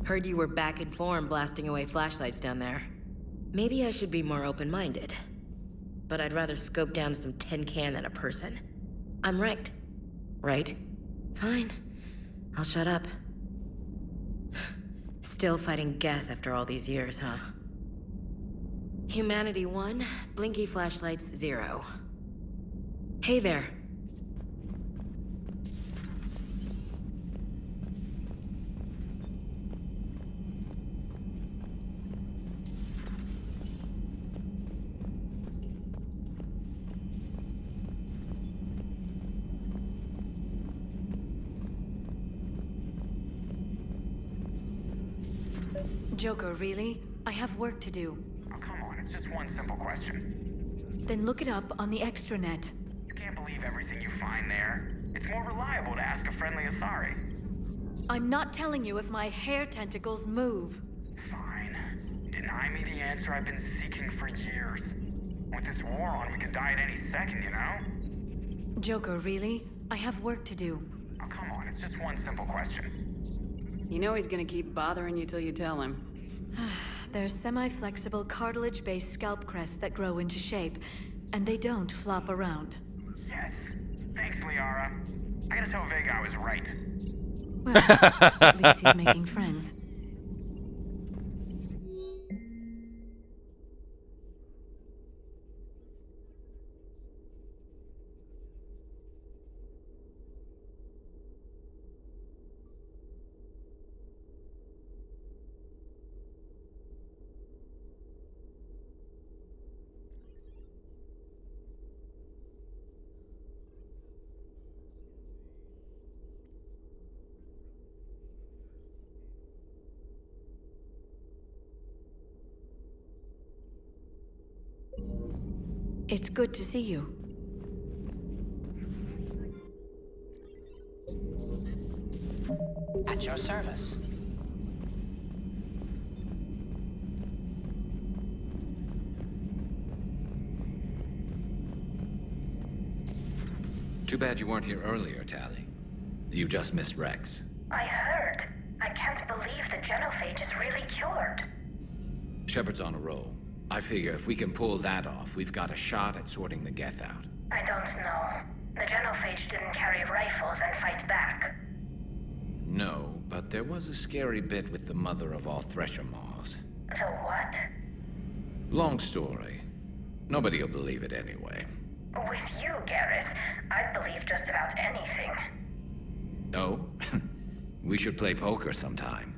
Heard you were back in form blasting away flashlights down there. Maybe I should be more open-minded. But I'd rather scope down some tin can than a person. I'm right. Right? Fine. I'll shut up. Still fighting Geth after all these years, huh? Humanity 1, blinky flashlights 0. Hey there. Joker, really? I have work to do. Oh, come on, it's just one simple question. Then look it up on the extranet. You can't believe everything you find there. It's more reliable to ask a friendly Asari. I'm not telling you if my hair tentacles move. Fine. Deny me the answer I've been seeking for years. With this war on, we could die at any second, you know? Joker, really? I have work to do. Oh, come on, it's just one simple question. You know he's gonna keep bothering you till you tell him. They're semi-flexible cartilage-based scalp crests that grow into shape, and they don't flop around. Yes. Thanks, Liara. I gotta tell Vega I was right. Well, at least he's making friends. It's good to see you. At your service. Too bad you weren't here earlier, Tali. You just missed Rex. I heard. I can't believe the genophage is really cured. Shepard's on a roll. I figure if we can pull that off, we've got a shot at sorting the Geth out. I don't know. The genophage didn't carry rifles and fight back. No, but there was a scary bit with the mother of all Thresher Maws. The what? Long story. Nobody'll believe it anyway. With you, Garrus, I'd believe just about anything. Oh? We should play poker sometime.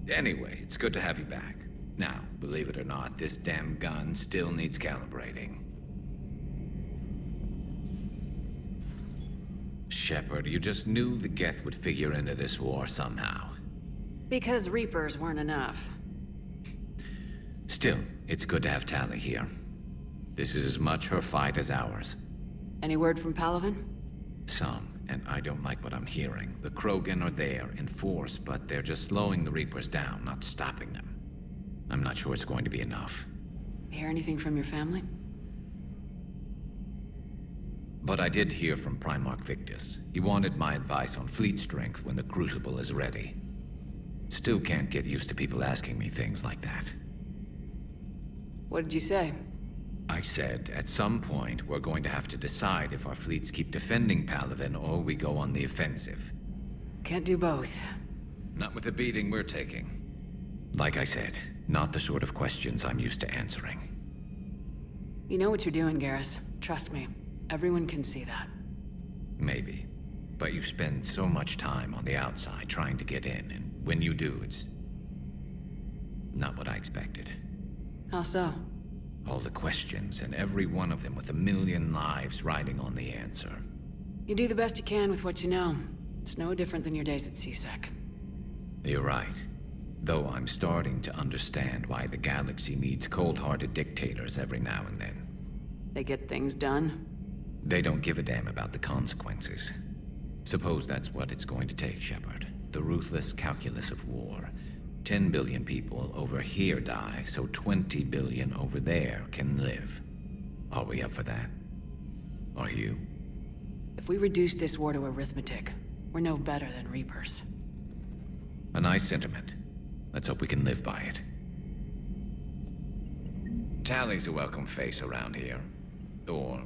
Anyway, it's good to have you back. Now, believe it or not, this damn gun still needs calibrating. Shepard, you just knew the Geth would figure into this war somehow. Because Reapers weren't enough. Still, it's good to have Tali here. This is as much her fight as ours. Any word from Palaven? Some, and I don't like what I'm hearing. The Krogan are there in force, but they're just slowing the Reapers down, not stopping them. I'm not sure it's going to be enough. Hear anything from your family? But I did hear from Primarch Victus. He wanted my advice on fleet strength when the Crucible is ready. Still can't get used to people asking me things like that. What did you say? I said, at some point, we're going to have to decide if our fleets keep defending Palaven or we go on the offensive. Can't do both. Not with the beating we're taking. Like I said, not the sort of questions I'm used to answering. You know what you're doing, Garrus. Trust me. Everyone can see that. Maybe. But you spend so much time on the outside trying to get in, and when you do, it's not what I expected. How so? All the questions, and every one of them with a million lives riding on the answer. You do the best you can with what you know. It's no different than your days at CSEC. You're right. Though I'm starting to understand why the galaxy needs cold-hearted dictators every now and then. They get things done? They don't give a damn about the consequences. Suppose that's what it's going to take, Shepard. The ruthless calculus of war. 10 billion people over here die, so 20 billion over there can live. Are we up for that? Are you? If we reduce this war to arithmetic, we're no better than Reapers. A nice sentiment. Let's hope we can live by it. Tali's a welcome face around here. Or,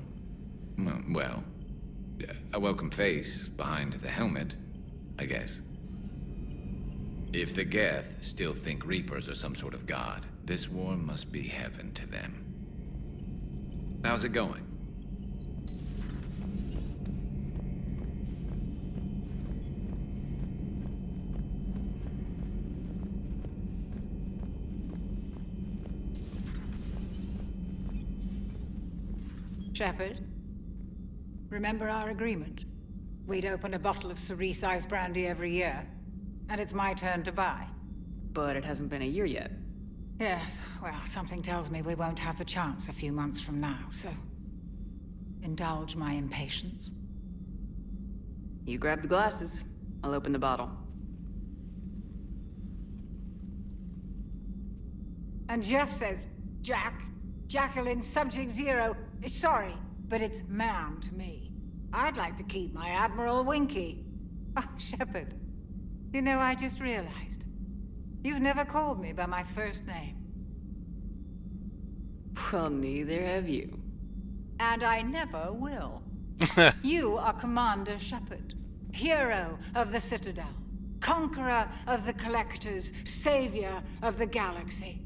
well, a welcome face behind the helmet, I guess. If the Geth still think Reapers are some sort of god, this war must be heaven to them. How's it going? Shepard, remember our agreement? We'd open a bottle of Cerise Ice Brandy every year, and it's my turn to buy. But it hasn't been a year yet. Yes, well, something tells me we won't have the chance a few months from now, so indulge my impatience. You grab the glasses. I'll open the bottle. And Jeff says, Jacqueline Subject Zero is sorry, but it's ma'am to me. I'd like to keep my Admiral Winky. Oh, Shepard, you know, I just realized. You've never called me by my first name. Well, neither have you. And I never will. You are Commander Shepard, hero of the Citadel, conqueror of the Collectors, savior of the galaxy.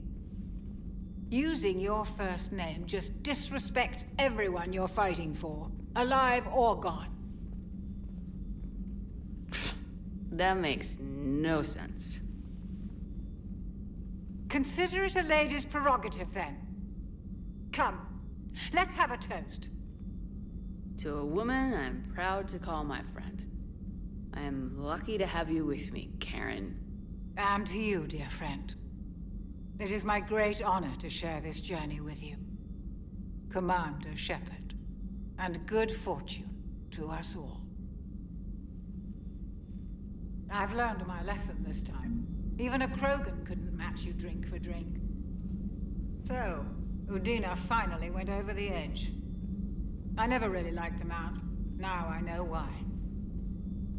Using your first name just disrespects everyone you're fighting for, alive or gone. That makes no sense. Consider it a lady's prerogative, then. Come, let's have a toast. To a woman I'm proud to call my friend. I am lucky to have you with me, Karen. And to you, dear friend. It is my great honor to share this journey with you. Commander Shepard. And good fortune to us all. I've learned my lesson this time. Even a Krogan couldn't match you drink for drink. So, Udina finally went over the edge. I never really liked the man. Now I know why.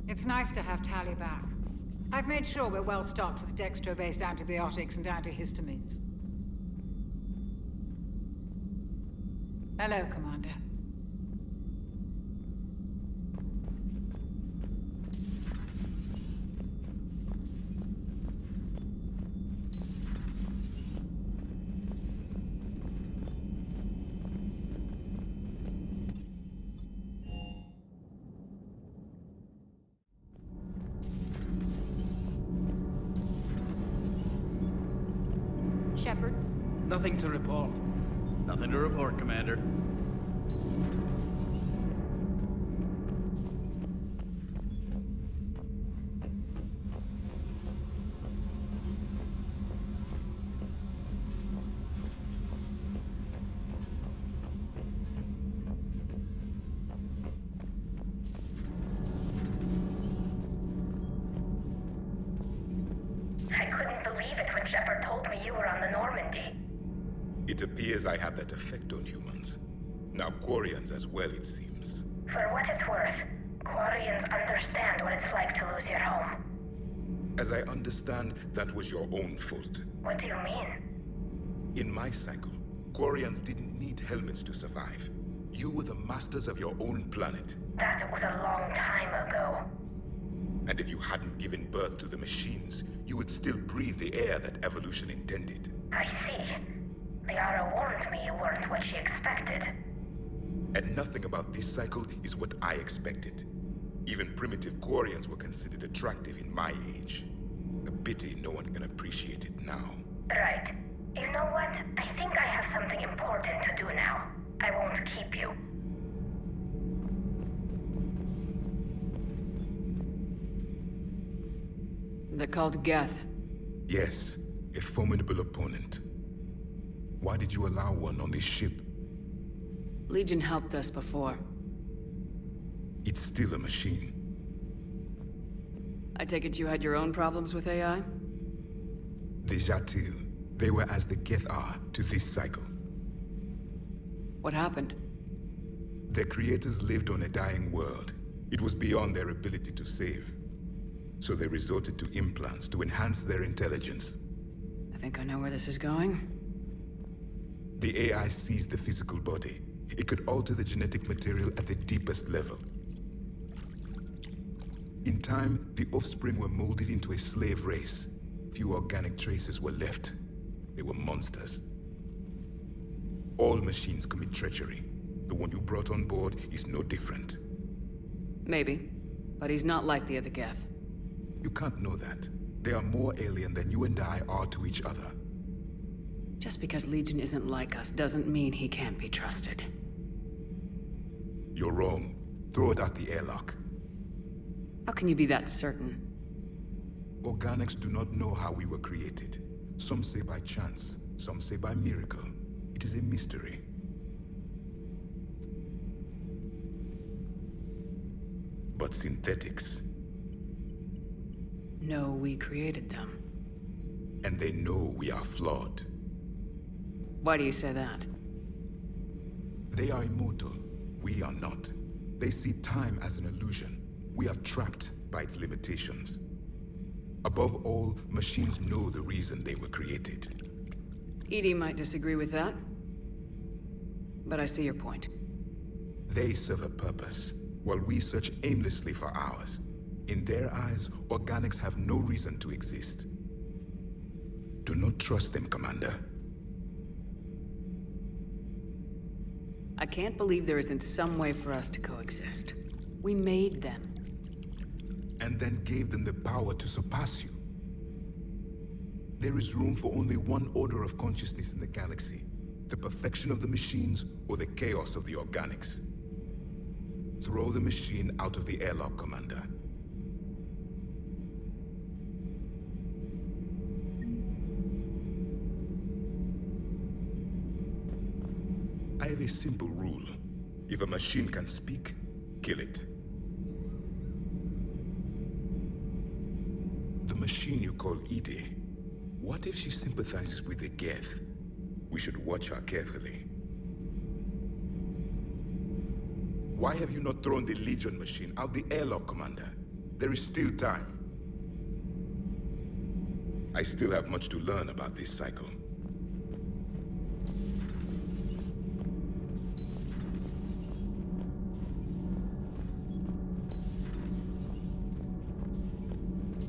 It's nice to have Tali back. I've made sure we're well stocked with dextro-based antibiotics and antihistamines. Hello, Commander. Shepard? Nothing to report. Nothing to report, Commander. I couldn't believe it when Shepard told me you were on the Normandy. It appears I have that effect on humans. Now Quarians as well, it seems. For what it's worth, Quarians understand what it's like to lose your home. As I understand, that was your own fault. What do you mean? In my cycle, Quarians didn't need helmets to survive. You were the masters of your own planet. That was a long time ago. And if you hadn't given birth to the machines, you would still breathe the air that evolution intended. I see. Liara warned me you weren't what she expected. And nothing about this cycle is what I expected. Even primitive Quarians were considered attractive in my age. A pity no one can appreciate it now. Right. You know what? I think I have something important to do now. I won't keep you. They're called Geth. Yes, a formidable opponent. Why did you allow one on this ship? Legion helped us before. It's still a machine. I take it you had your own problems with AI? The Jatil, they were as the Geth are to this cycle. What happened? Their creators lived on a dying world. It was beyond their ability to save. So they resorted to implants to enhance their intelligence. I think I know where this is going. The AI seized the physical body. It could alter the genetic material at the deepest level. In time, the offspring were molded into a slave race. Few organic traces were left. They were monsters. All machines commit treachery. The one you brought on board is no different. Maybe, but he's not like the other Geth. You can't know that. They are more alien than you and I are to each other. Just because Legion isn't like us doesn't mean he can't be trusted. You're wrong. Throw it at the airlock. How can you be that certain? Organics do not know how we were created. Some say by chance, some say by miracle. It is a mystery. But synthetics... No, we created them. And they know we are flawed. Why do you say that? They are immortal. We are not. They see time as an illusion. We are trapped by its limitations. Above all, machines know the reason they were created. EDI might disagree with that, but I see your point. They serve a purpose, while we search aimlessly for ours. In their eyes, organics have no reason to exist. Do not trust them, Commander. I can't believe there isn't some way for us to coexist. We made them. And then gave them the power to surpass you. There is room for only one order of consciousness in the galaxy. The perfection of the machines or the chaos of the organics. Throw the machine out of the airlock, Commander. I have a simple rule. If a machine can speak, kill it. The machine you call EDI, what if she sympathizes with the Geth? We should watch her carefully. Why have you not thrown the Legion machine out the airlock, Commander? There is still time. I still have much to learn about this cycle.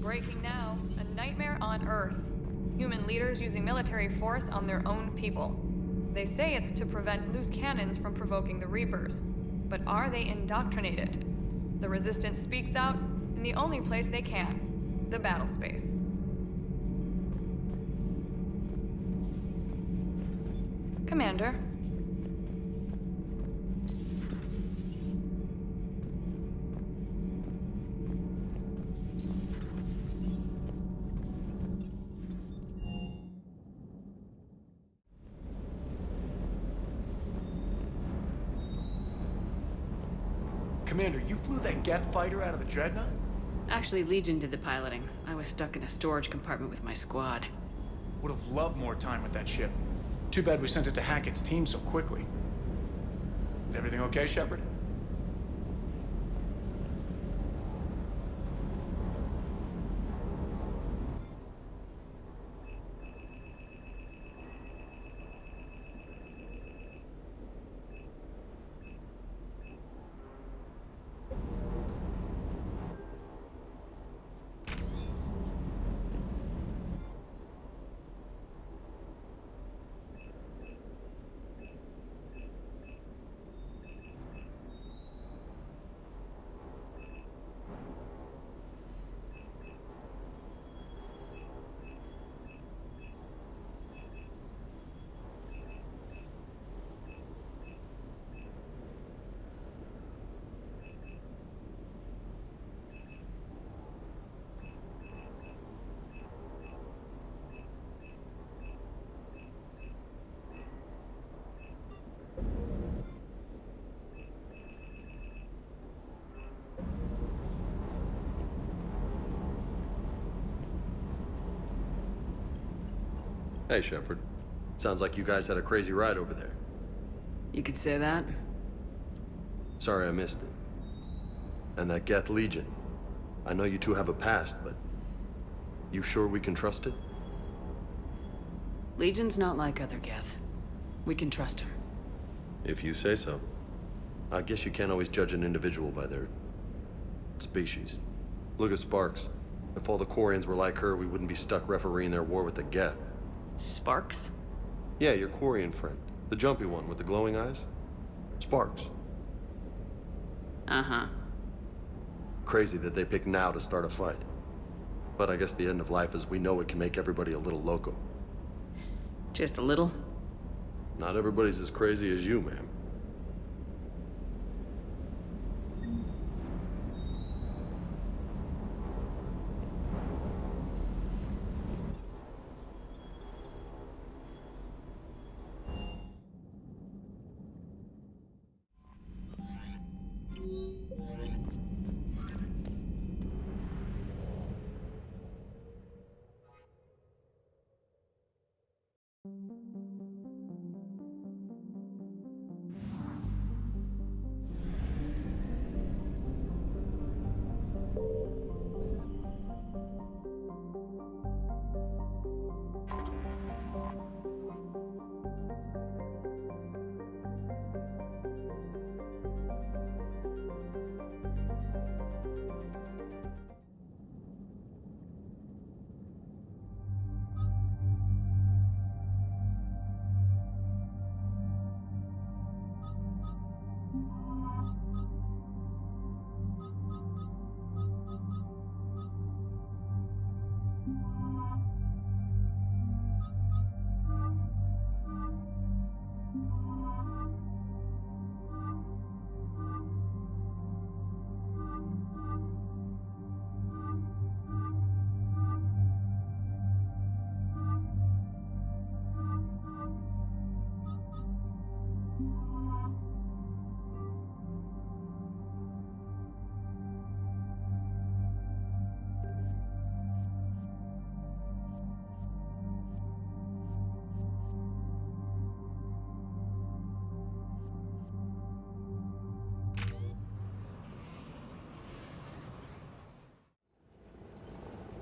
Breaking now. A nightmare on Earth. Human leaders using military force on their own people. They say it's to prevent loose cannons from provoking the Reapers. But are they indoctrinated? The Resistance speaks out in the only place they can. The battle space. Commander. Commander, you flew that Geth fighter out of the Dreadnought? Actually, Legion did the piloting. I was stuck in a storage compartment with my squad. Would have loved more time with that ship. Too bad we sent it to Hackett's team so quickly. Is everything okay, Shepard? Hey, Shepard. Sounds like you guys had a crazy ride over there. You could say that. Sorry I missed it. And that Geth Legion. I know you two have a past, but you sure we can trust it? Legion's not like other Geth. We can trust him. If you say so. I guess you can't always judge an individual by their species. Look at Sparks. If all the Quarians were like her, we wouldn't be stuck refereeing their war with the Geth. Sparks? Yeah, your Quarian friend. The jumpy one with the glowing eyes. Sparks. Uh-huh. Crazy that they pick now to start a fight. But I guess the end of life as we know it can make everybody a little loco. Just a little? Not everybody's as crazy as you, ma'am.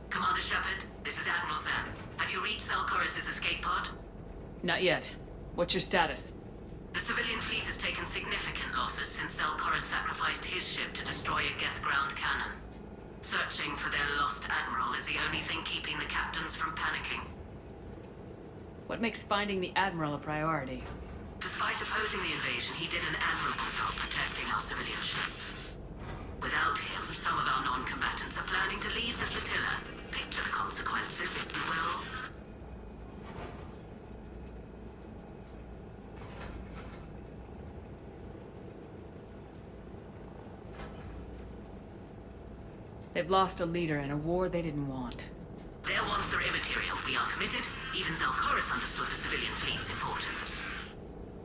Commander Shepard, this is Admiral Zan. Have you reached Selchoris' escape pod? Not yet. What's your status? The civilian fleet has taken significant losses since Selchoris sacrificed his ship to destroy a Geth ground cannon. Searching for their lost admiral is the only thing keeping the captains from panicking. What makes finding the Admiral a priority? Despite opposing the invasion, he did an admirable job protecting our civilian ships. Without him, some of our non-combatants are planning to leave the flotilla. Picture the consequences, if you will. They've lost a leader in a war they didn't want. Their wants are immaterial. We are committed. Even Zalcoris understood the civilian fleet's importance.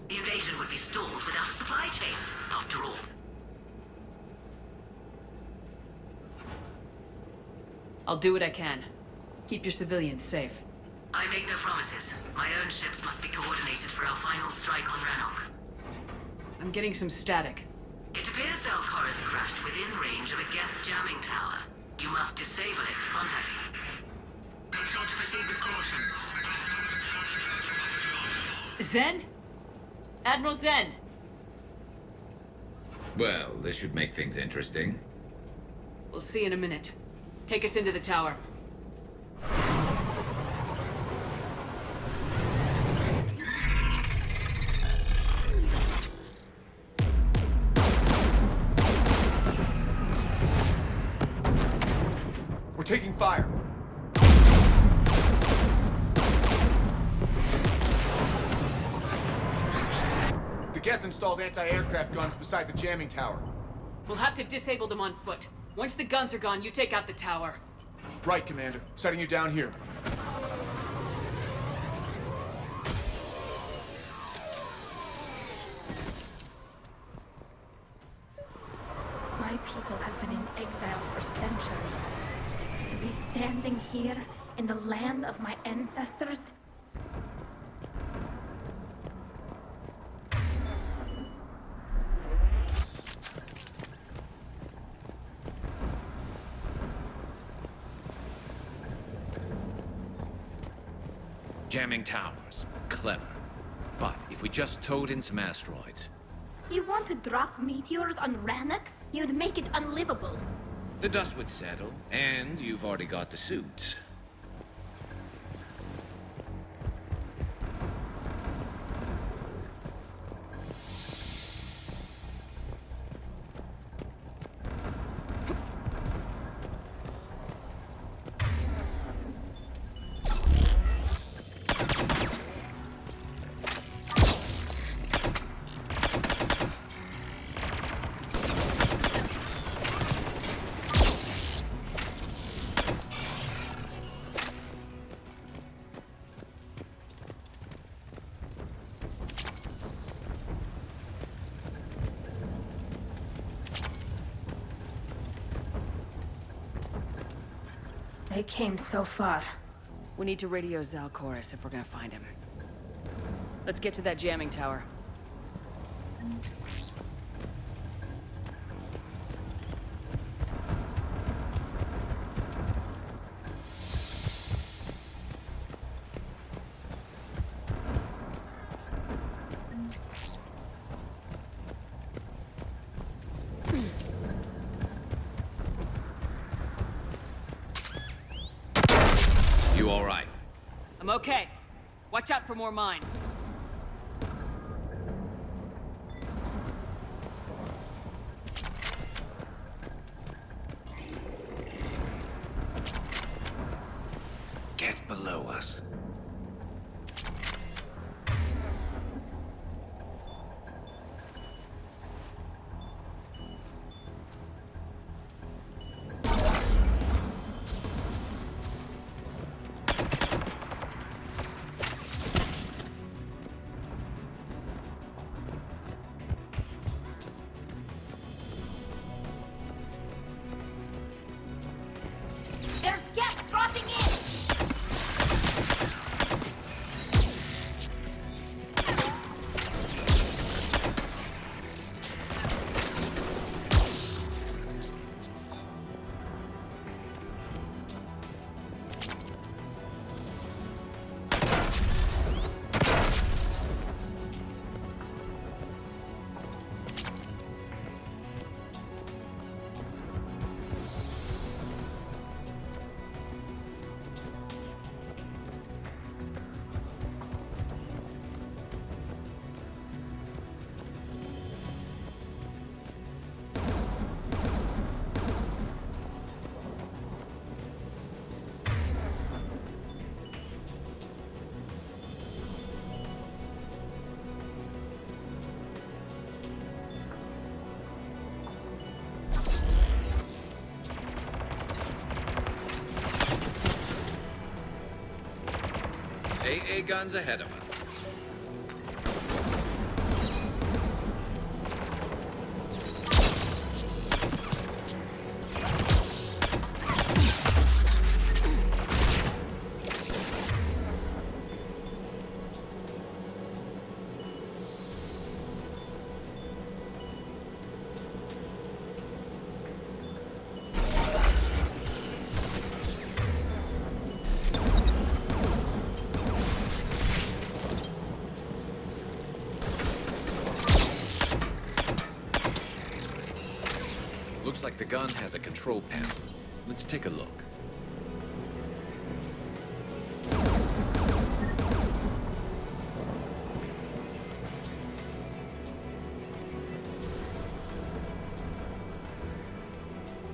The invasion would be stalled without a supply chain, after all. I'll do what I can. Keep your civilians safe. I make no promises. My own ships must be coordinated for our final strike on Rannoch. I'm getting some static. It appears Zalcoris crashed within range of a Geth jamming tower. You must disable it to contact him. Make sure to proceed with caution. Zen? Admiral Zen! Well, this should make things interesting. We'll see in a minute. Take us into the tower. We're taking fire. The Geth installed anti-aircraft guns beside the jamming tower. We'll have to disable them on foot. Once the guns are gone, you take out the tower. Right, Commander. Setting you down here. My people have been in exile for centuries. To be standing here in the land of my ancestors? Jamming towers. Clever. But if we just towed in some asteroids... You want to drop meteors on Rannoch? You'd make it unlivable. The dust would settle, and you've already got the suits. They came so far. We need to radio Zalcoris if we're gonna find him. Let's get to that jamming tower. You all right? I'm okay. Watch out for more mines. Get below us. There's Geth dropping in! AA guns ahead of us. Looks like the gun has a control panel. Let's take a look.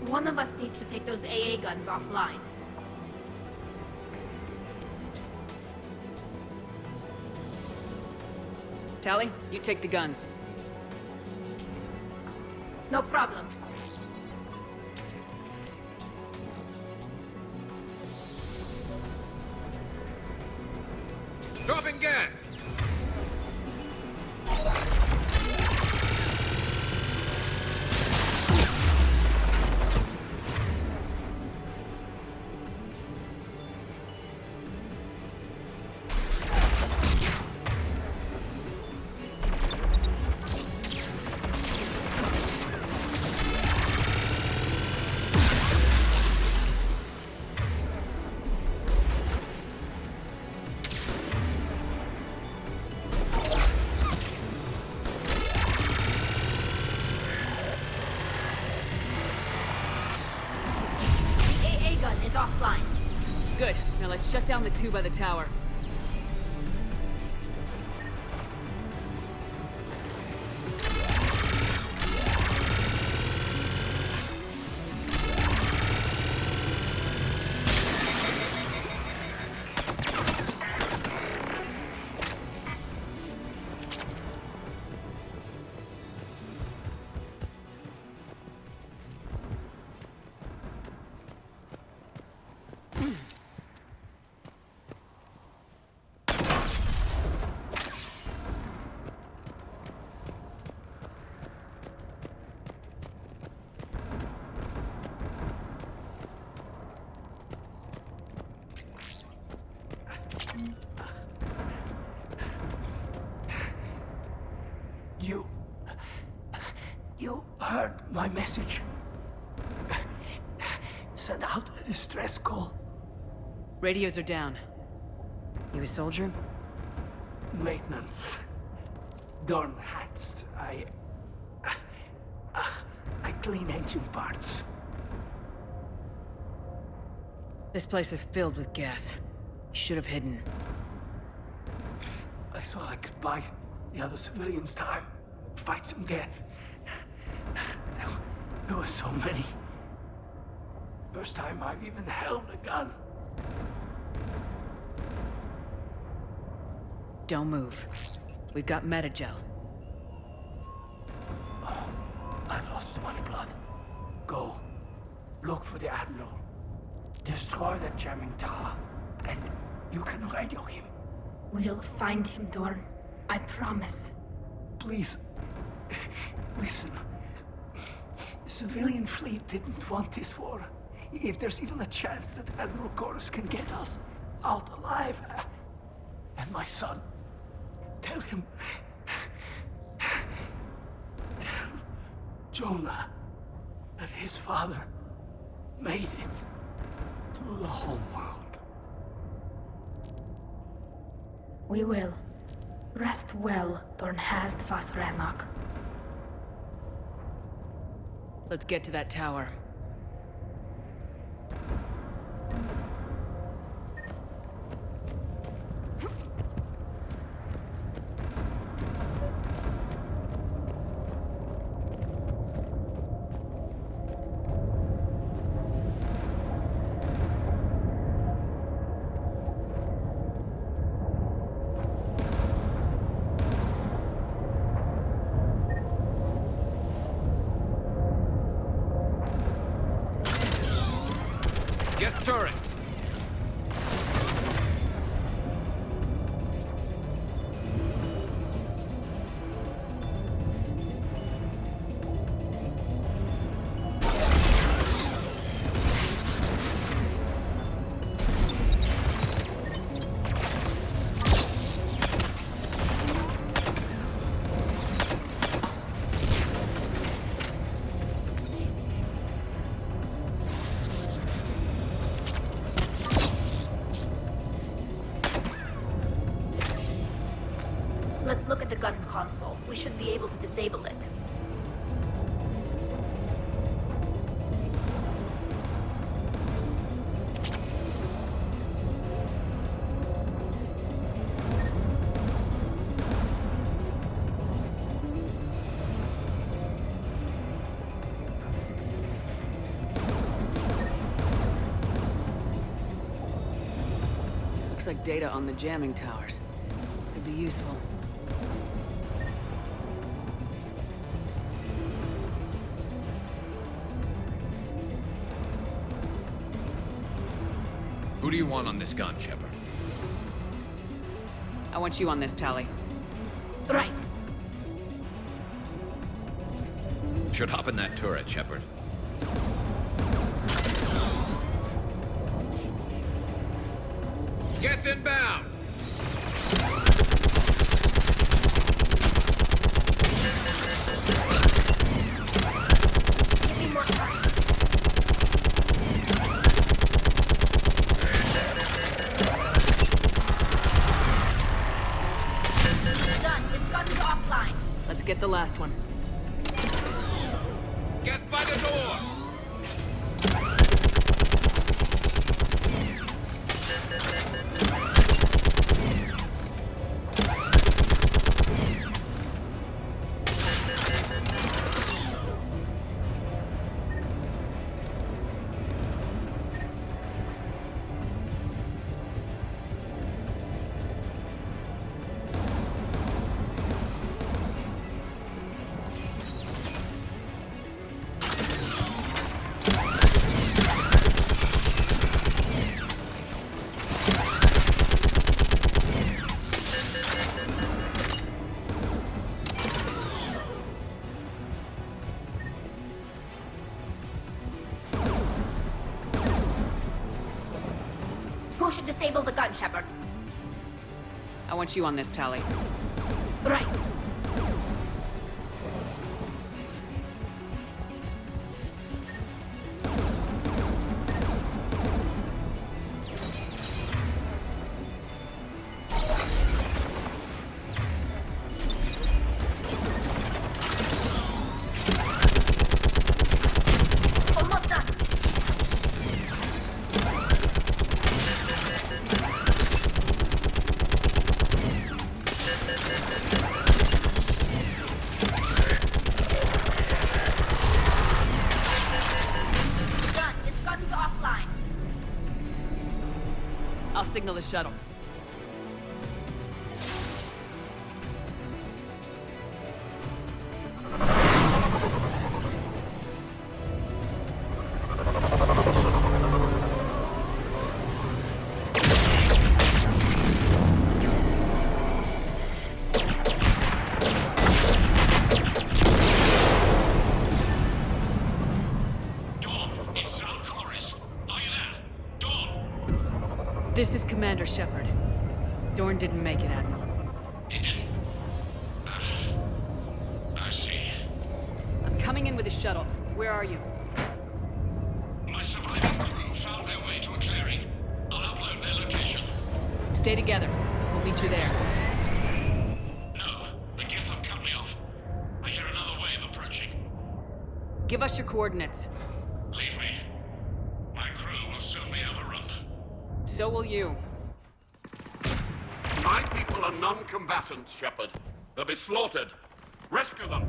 One of us needs to take those AA guns offline. Tally, you take the guns. No problem. Dropping gas! Offline. Good. Now let's shut down the two by the tower. You heard my message. Send out a distress call. Radios are down. You a soldier? Maintenance. Dorn Hatched. I clean engine parts. This place is filled with Geth. You should have hidden. I thought I could buy the other civilians time. Fight some Geth. There were so many. First time I've even held a gun. Don't move. We've got Metagel. I've lost too much blood. Go. Look for the Admiral. Destroy that jamming tower. And you can radio him. We'll find him, Dorn. I promise. Please. Listen. The civilian fleet didn't want this war. If there's even a chance that Admiral Chorus can get us out alive. And my son. Tell him. Tell Jonah that his father made it to the home world. We will. Rest well, Dornhazd Vasranok. Let's get to that tower. console. We should be able to disable it. Looks like data on the jamming towers. Could be useful. Who do you want on this gun, Shepard? I want you on this, Tali. Right. Should hop in that turret, Shepard. Get inbound! Give me more time. Done. It's got you offline. Let's get the last one. Get by the door! Who should disable the gun, Shepard? I want you on this, Tali. Right. Almost done. Done. It's gotten to offline. I'll signal the shuttle. This is Commander Shepard. Dorn didn't make it, Admiral. He didn't? I see. I'm coming in with a shuttle. Where are you? My surviving crew found their way to a clearing. I'll upload their location. Stay together. We'll meet you there. No, the Geth have cut me off. I hear another wave approaching. Give us your coordinates. Leave me. My crew will soon be overrun. So will you. My people are non-combatants, Shepard. They'll be slaughtered. Rescue them.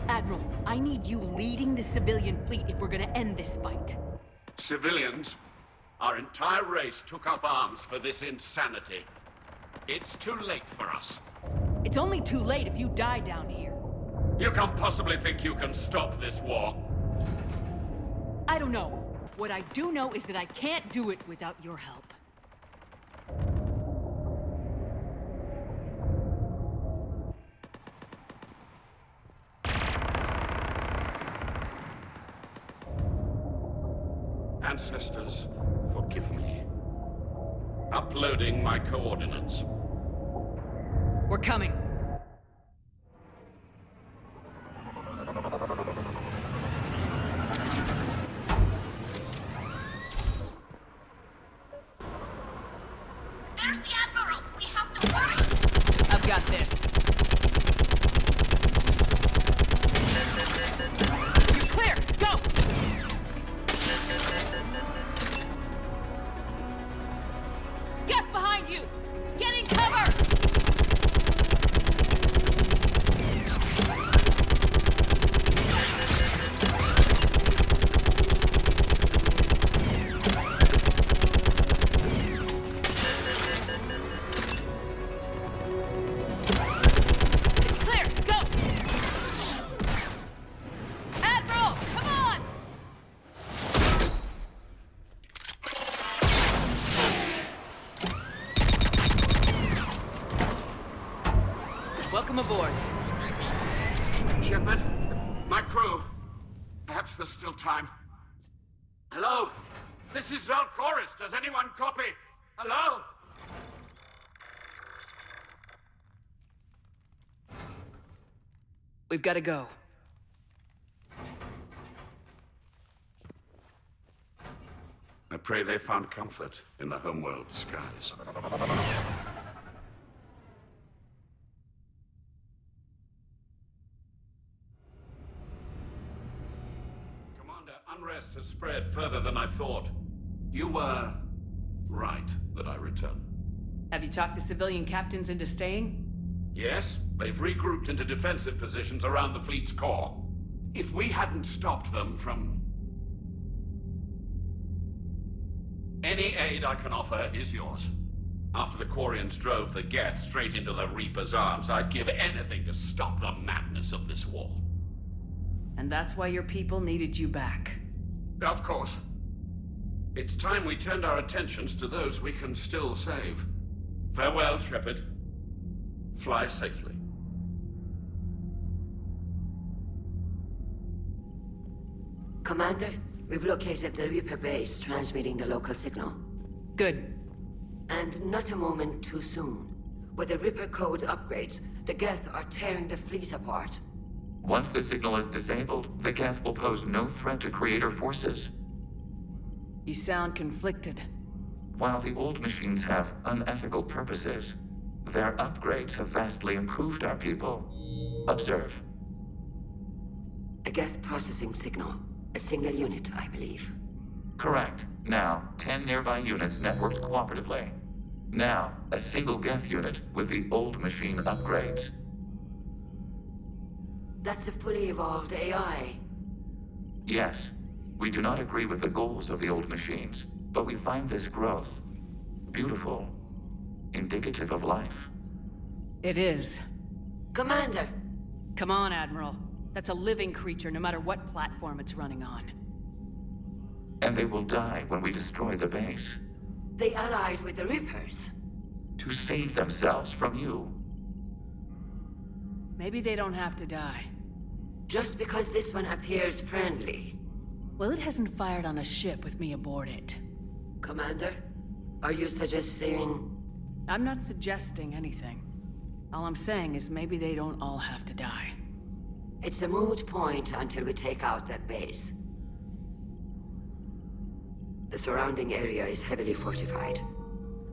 Admiral, I need you leading the civilian fleet if we're gonna end this fight. Civilians, our entire race took up arms for this insanity. It's too late for us. It's only too late if you die down here. You can't possibly think you can stop this war. I don't know. What I do know is that I can't do it without your help. Ancestors, forgive me. Uploading my coordinates. We're coming. Welcome aboard. Shepard, my crew. Perhaps there's still time. Hello? This is Zal'Koris. Does anyone copy? Hello? We've got to go. I pray they found comfort in the homeworld skies. Commander, unrest has spread further than I thought. You were right that I return. Have you talked the civilian captains into staying? Yes, they've regrouped into defensive positions around the fleet's core. If we hadn't stopped them from... Any aid I can offer is yours. After the Quarians drove the Geth straight into the Reaper's arms, I'd give anything to stop the madness of this war. And that's why your people needed you back. Of course. It's time we turned our attentions to those we can still save. Farewell, Shepard. Fly safely. Commander, we've located the Reaper base transmitting the local signal. Good. And not a moment too soon. With the Reaper code upgrades, the Geth are tearing the fleet apart. Once the signal is disabled, the Geth will pose no threat to Creator forces. You sound conflicted. While the old machines have unethical purposes, their upgrades have vastly improved our people. Observe. A Geth processing signal. A single unit, I believe. Correct. Now, 10 nearby units networked cooperatively. Now, a single Geth unit with the old machine upgrades. That's a fully evolved AI. Yes, we do not agree with the goals of the old machines, but we find this growth beautiful, indicative of life. It is. Commander! Come on, Admiral. That's a living creature, no matter what platform it's running on. And they will die when we destroy the base. They allied with the Reapers. To save themselves from you. Maybe they don't have to die. Just because this one appears friendly. Well, it hasn't fired on a ship with me aboard it. Commander, are you suggesting... I'm not suggesting anything. All I'm saying is maybe they don't all have to die. It's a moot point until we take out that base. The surrounding area is heavily fortified,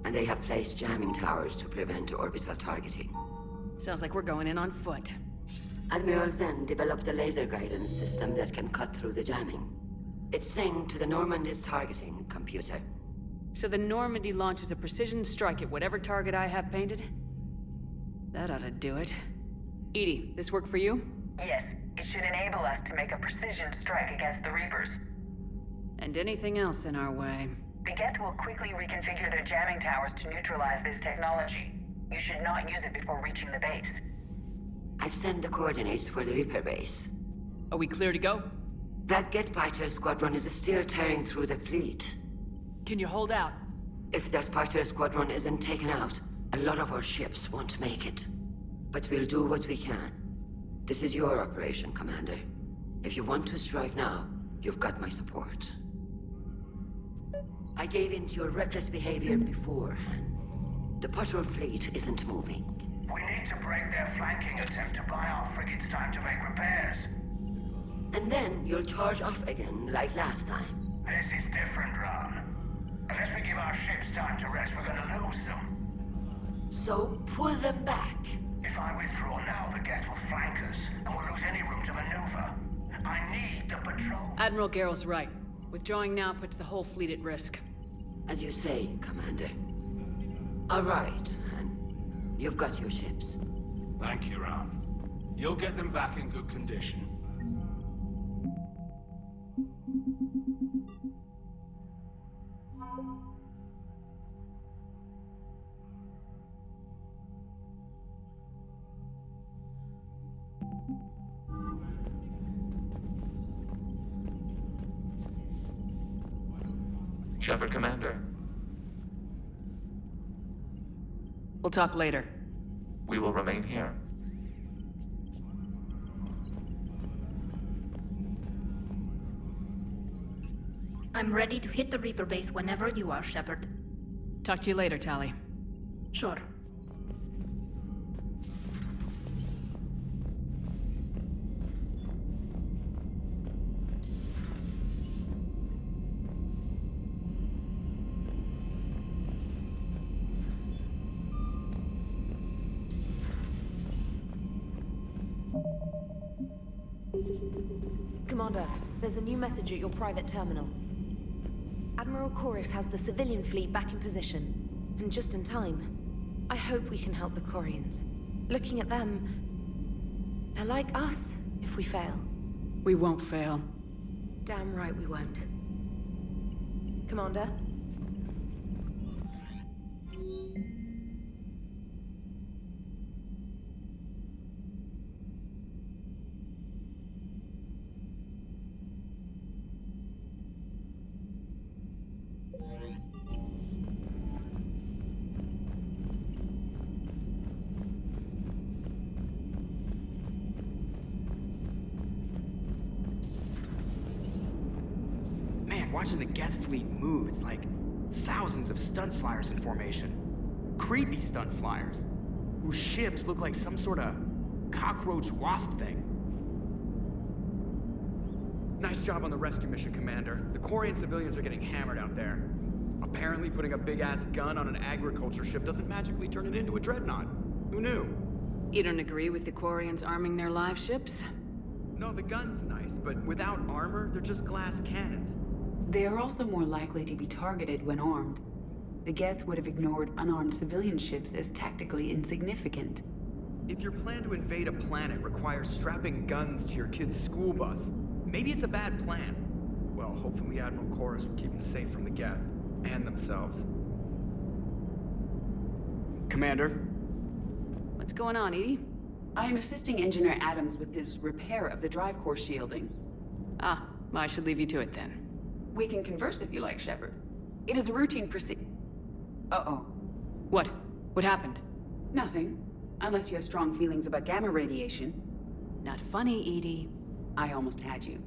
and they have placed jamming towers to prevent orbital targeting. Sounds like we're going in on foot. Admiral Zen developed a laser guidance system that can cut through the jamming. It's synced to the Normandy's targeting computer. So the Normandy launches a precision strike at whatever target I have painted? That ought to do it. EDI, this work for you? Yes, it should enable us to make a precision strike against the Reapers. And anything else in our way. The Geth will quickly reconfigure their jamming towers to neutralize this technology. You should not use it before reaching the base. I've sent the coordinates for the Reaper base. Are we clear to go? That Geth fighter squadron is still tearing through the fleet. Can you hold out? If that fighter squadron isn't taken out, a lot of our ships won't make it. But we'll do what we can. This is your operation, Commander. If you want to strike now, you've got my support. I gave in to your reckless behavior beforehand. The patrol fleet isn't moving. We need to break their flanking attempt to buy our frigates time to make repairs. And then you'll charge off again, like last time. This is different, Ron. Unless we give our ships time to rest, we're gonna lose them. So pull them back. If I withdraw now, the Geth will flank us, and we'll lose any room to maneuver. I need the patrol. Admiral Garrel's right. Withdrawing now puts the whole fleet at risk. As you say, Commander. All right, Han. You've got your ships. Thank you, Ron. You'll get them back in good condition. Shepard, Commander. We'll talk later. We will remain here. I'm ready to hit the Reaper base whenever you are, Shepard. Talk to you later, Tali. Sure. Commander, there's a new message at your private terminal. Admiral Koris has the civilian fleet back in position, and just in time. I hope we can help the Quarians. Looking at them, they're like us if we fail. We won't fail. Damn right we won't. Commander? Watching the Geth fleet move, it's like thousands of stunt flyers in formation. Creepy stunt flyers, whose ships look like some sort of cockroach wasp thing. Nice job on the rescue mission, Commander. The Quarian civilians are getting hammered out there. Apparently putting a big-ass gun on an agriculture ship doesn't magically turn it into a dreadnought. Who knew? You don't agree with the Quarians arming their live ships? No, the gun's nice, but without armor, they're just glass cannons. They are also more likely to be targeted when armed. The Geth would have ignored unarmed civilian ships as tactically insignificant. If your plan to invade a planet requires strapping guns to your kid's school bus, maybe it's a bad plan. Well, hopefully Admiral Koris will keep them safe from the Geth, and themselves. Commander? What's going on, Edie? I am assisting Engineer Adams with his repair of the drive core shielding. Ah, I should leave you to it then. We can converse if you like, Shepard. It is a routine Uh-oh. What? What happened? Nothing. Unless you have strong feelings about gamma radiation. Not funny, Edie. I almost had you.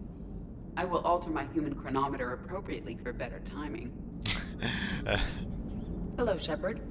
I will alter my human chronometer appropriately for better timing. Hello, Shepard.